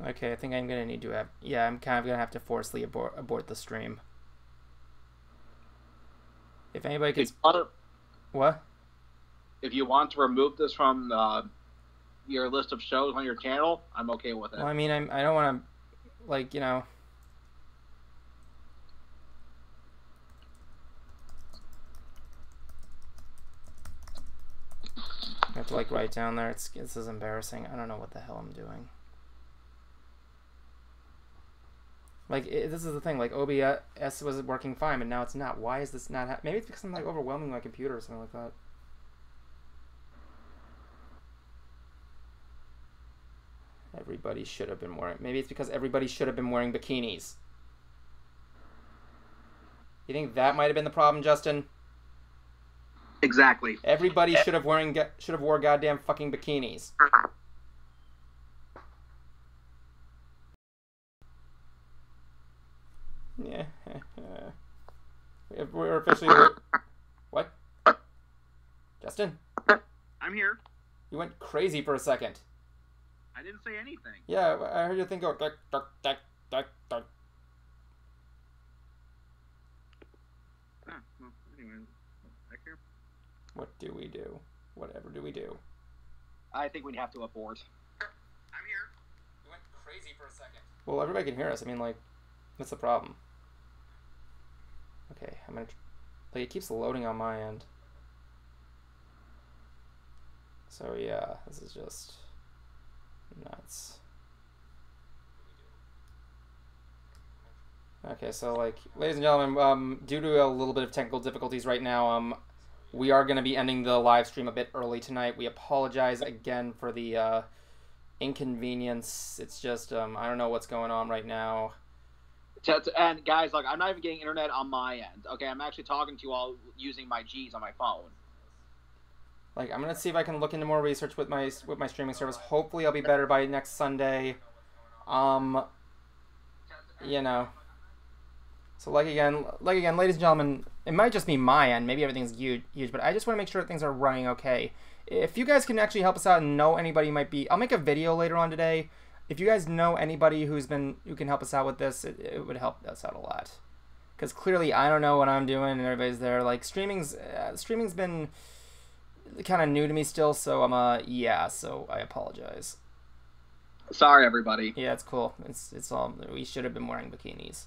Okay, I think I'm gonna need to have... Yeah, I'm kind of gonna have to forcibly abort the stream. If anybody could... What?
If you want to remove this from your list of shows on your channel, I'm okay with it.
Well, I mean, I don't want to, like, you know... I have to, like, write down there. This is embarrassing. I don't know what the hell I'm doing. Like, this is the thing, like, OBS was working fine, but now it's not. Why is this not maybe it's because I'm, like, overwhelming my computer or something like that. Everybody should have been wearing... Maybe it's because everybody should have been wearing bikinis. You think that might have been the problem, Justin?
Exactly.
Everybody should have wore goddamn fucking bikinis. Yeah. We're officially... What? Justin?
I'm here.
You went crazy for a second.
I didn't say anything.
Yeah, I heard your thing go... Duck, duck, duck, duck, duck.
Ah, well, anyway, back here.
What do we do? Whatever do we do?
I think we'd have to abort.
I'm here.
You went crazy for a second. Well, everybody can hear us. I mean, like, what's the problem? Okay, I'm gonna... Like, it keeps loading on my end. So, yeah, this is just... nuts. Okay, so, like, ladies and gentlemen, due to a little bit of technical difficulties right now, we are going to be ending the live stream a bit early tonight. We apologize again for the inconvenience. It's just, I don't know what's going on right now.
And guys, like, I'm not even getting internet on my end. Okay, I'm actually talking to you all using my G's on my phone.
Like, I'm gonna see if I can look into more research with my streaming service. Hopefully, I'll be better by next Sunday. You know. So, like again, ladies and gentlemen, it might just be my end. Maybe everything's huge, but I just want to make sure that things are running okay. If you guys can actually help us out and know anybody might be, I'll make a video later on today. If you guys know anybody who can help us out with this, it would help us out a lot. Because clearly I don't know what I'm doing and everybody's there. Like, streaming's been kind of new to me still, so yeah, so I apologize.
Sorry, everybody.
Yeah, it's cool. It's all, we should have been wearing bikinis.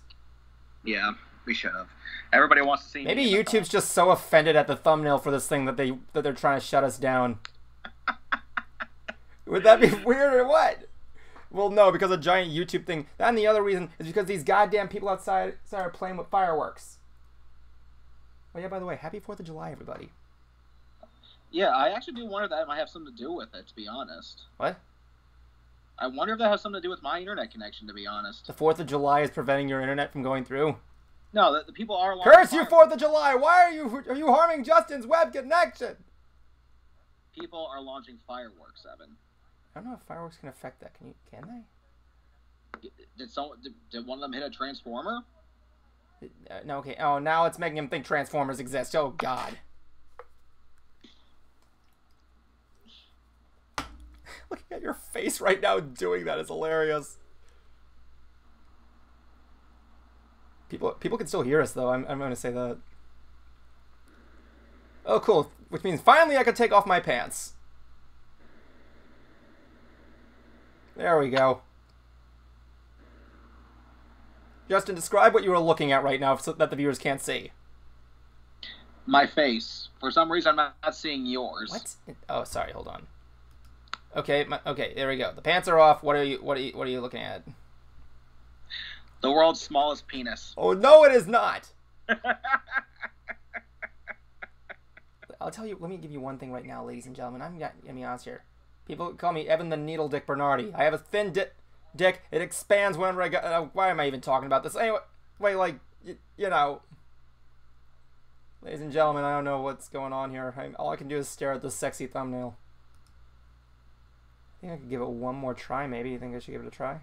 Yeah, we should have. Everybody wants to see
Maybe YouTube's just so offended at the thumbnail for this thing that they're trying to shut us down. Would that be weird or what? Well, no, because a giant YouTube thing. That and the other reason is because these goddamn people outside are playing with fireworks. Oh yeah, by the way, happy 4th of July, everybody.
Yeah, I actually do wonder if that might have something to do with it, to be honest.
What?
I wonder if that has something to do with my internet connection, to be honest.
The 4th of July is preventing your internet from going through?
No, the people are...
Curse you, 4th of July! Why are you harming Justin's web connection?
People are launching fireworks, Evan.
I don't know if fireworks can affect that. Can they?
Did one of them hit a transformer?
No, okay. Oh, now it's making him think Transformers exist. Oh, God. Look at Your face right now doing that is hilarious. People can still hear us though. I'm going to say that. Oh, cool. Which means finally I can take off my pants. There we go. Justin, describe what you are looking at right now so that the viewers can't see.
My face. For some reason, I'm not seeing yours.
What? Oh, sorry. Hold on. Okay. Okay. There we go. The pants are off. What are you looking at?
The world's smallest penis.
Oh no, it is not. I'll tell you. Let me give you one thing right now, ladies and gentlemen. I'm gonna be honest here. People call me Evan the Needle Dick Bernardi. I have a thin dick. It expands whenever I go. Why am I even talking about this? Anyway, like, you know. Ladies and gentlemen, I don't know what's going on here. All I can do is stare at this sexy thumbnail. I think I could give it one more try, maybe. You think I should give it a try?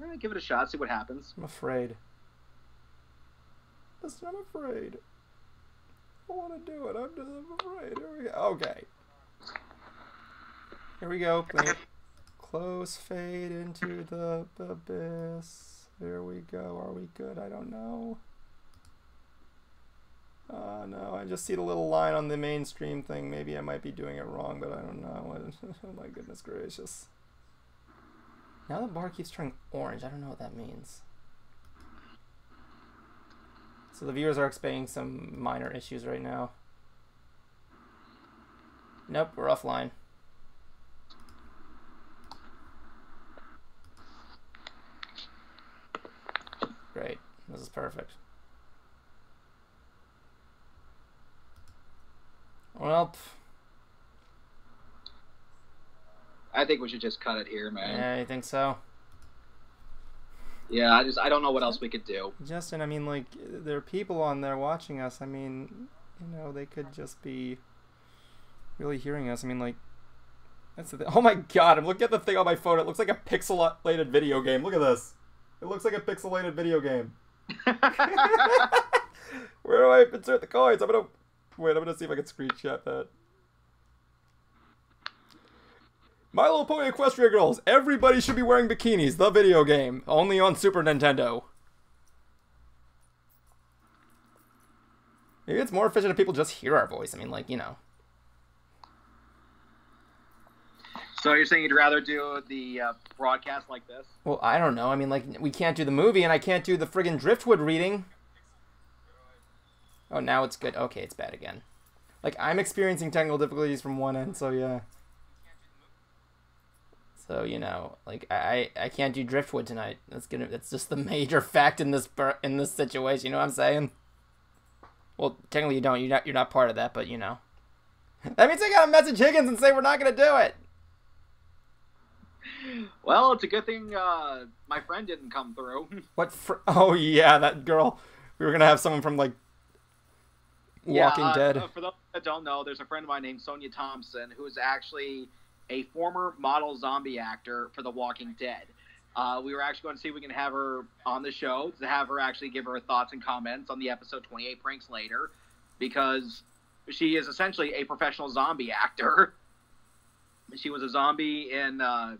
Yeah, give it a shot, see what happens.
I'm afraid. Listen, I'm afraid. I want to do it. I'm afraid. Here we go. Okay. Here we go. Close fade into the abyss. Here we go. Are we good? I don't know. No, I just see the little line on the mainstream thing. Maybe I might be doing it wrong, but I don't know. Oh my goodness gracious. Now the bar keeps turning orange. I don't know what that means. So the viewers are experiencing some minor issues right now. Nope, we're offline. Great. This is perfect. Well,
I think we should just cut it here, man.
yeah, you think so?
Yeah, I don't know what else we could do.
Justin, I mean, like, there are people on there watching us. I mean, you know, they could just be really hearing us. I mean, like, that's the thing. Oh my god, I'm looking at the thing on my phone. It looks like a pixelated video game. Look at this. It looks like a pixelated video game. Where do I insert the coins? I'm gonna see if I can screenshot that. My Little Pony Equestria Girls. Everybody should be wearing bikinis. The video game. Only on Super Nintendo. Maybe it's more efficient if people just hear our voice. I mean, like, you know.
So you're saying you'd rather do the broadcast like this?
Well, I don't know. I mean, like, we can't do the movie, and I can't do the friggin' Driftwood reading. Oh, now it's good. Okay, it's bad again. Like, I'm experiencing technical difficulties from one end, so yeah. So, you know, like, I can't do Driftwood tonight. That's just the major fact in this situation, you know what I'm saying? Well, technically you don't. You're not part of that, but you know. That means I gotta message Higgins and say we're not gonna do it.
Well, it's a good thing my friend didn't come through.
Oh yeah, that girl. We were gonna have someone from like Walking Dead.
For those that don't know, there's a friend of mine named Sonia Thompson who is actually a former model zombie actor for The Walking Dead. We were actually going to see if we can have her on the show to have her actually give her thoughts and comments on the episode 28 Pranks Later, because she is essentially a professional zombie actor. She was a zombie in The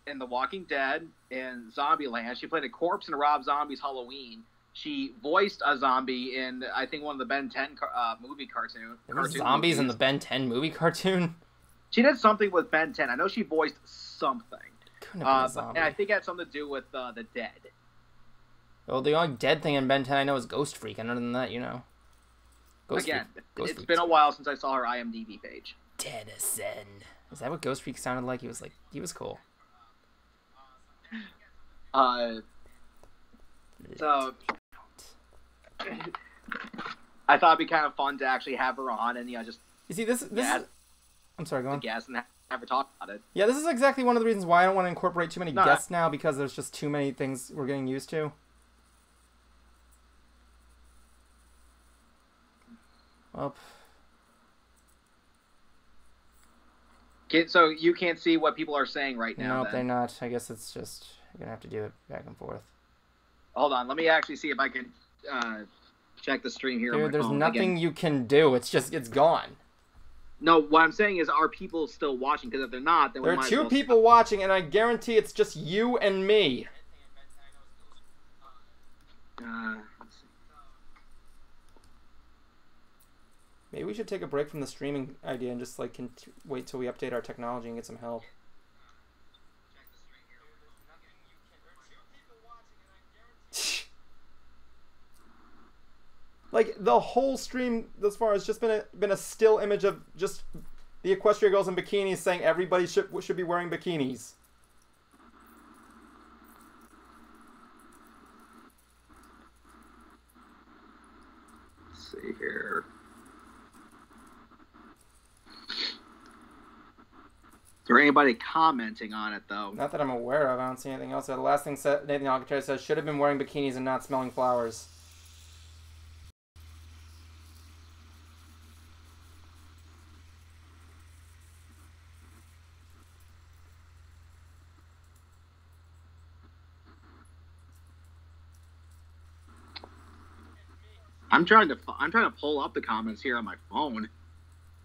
Walking Dead, in Zombieland. She played a corpse in Rob Zombie's Halloween. She voiced a zombie in, I think, one of the Ben 10 movie cartoon.
There were zombies in the Ben 10 movie cartoon?
She did something with Ben 10. I know she voiced something.
Couldn't have been a zombie.
And I think it had something to do with the dead.
Well, the only dead thing in Ben 10 I know is Ghost Freak. And other than that, you know.
Ghost Freak. Been a while since I saw her IMDb page.
Dennison. Is that what Ghost Freak sounded like? He was cool.
So I thought it'd be kind of fun to actually have her on and just.
You see, this is. I'm sorry, go on.
Guest and have her talk about it.
Yeah, this is exactly one of the reasons why I don't want to incorporate too many guests now, because there's just too many things we're getting used to. Well.
So you can't see what people are saying right now.
Nope, they're not. I guess it's just you're gonna have to do it back and forth.
Hold on, let me actually see if I can check the stream here.
Dude,
on my
there's
phone
nothing
again.
you can do. It's gone.
No, what I'm saying is, are people still watching? Because if they're not, then
there
we
are
might as
2
well
people
stop.
watching, and I guarantee it's just you and me.
Let's see.
Maybe we should take a break from the streaming idea and just like wait till we update our technology and get some help. Like the whole stream thus far has just been a still image of just the Equestria girls in bikinis saying everybody should be wearing bikinis.
Let's see here. Is there anybody commenting on it though?
Not that I'm aware of. I don't see anything else. The last thing Nathan Alcatraz says should have been wearing bikinis and not smelling flowers.
I'm trying to pull up the comments here on my phone.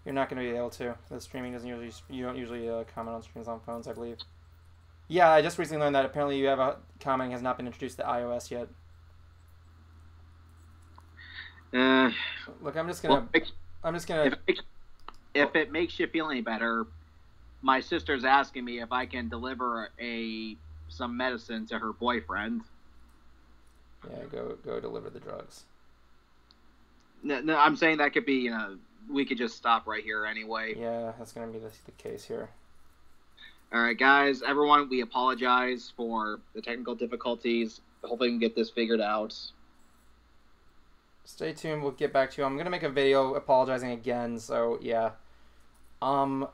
You're not going to be able to. The streaming doesn't usually. You don't usually comment on streams on phones, I believe. Yeah, I just recently learned that apparently you have a commenting has not been introduced to iOS yet. Look, I'm just gonna.
If it makes you feel any better, my sister's asking me if I can deliver some medicine to her boyfriend.
Yeah, go deliver the drugs.
No, I'm saying that could be, we could just stop right here anyway.
Yeah, that's going to be the case here.
All right, guys, everyone, we apologize for the technical difficulties. Hopefully we can get this figured out.
Stay tuned. We'll get back to you. I'm going to make a video apologizing again, so yeah. I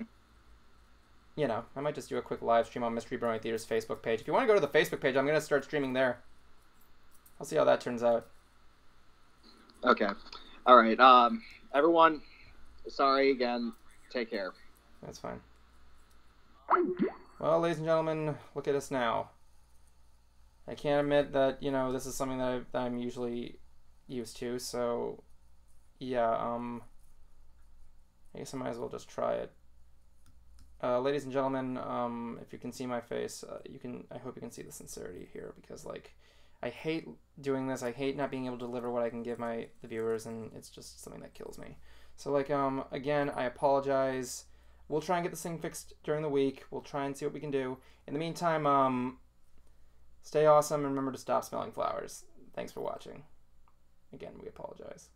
might just do a quick live stream on Mystery Brony Theater's Facebook page. If you want to go to the Facebook page, I'm going to start streaming there. I'll see how that turns out.
Okay. All right. Everyone, sorry again. Take care.
That's fine. Well, ladies and gentlemen, look at us now. I can't admit that, this is something that I'm usually used to, so yeah, I guess I might as well just try it. Ladies and gentlemen, if you can see my face, I hope you can see the sincerity here, because I hate doing this. I hate not being able to deliver what I can give the viewers, and it's just something that kills me. So again, I apologize. We'll try and get this thing fixed during the week. We'll try and see what we can do. In the meantime, stay awesome and remember to stop smelling flowers. Thanks for watching. Again, we apologize.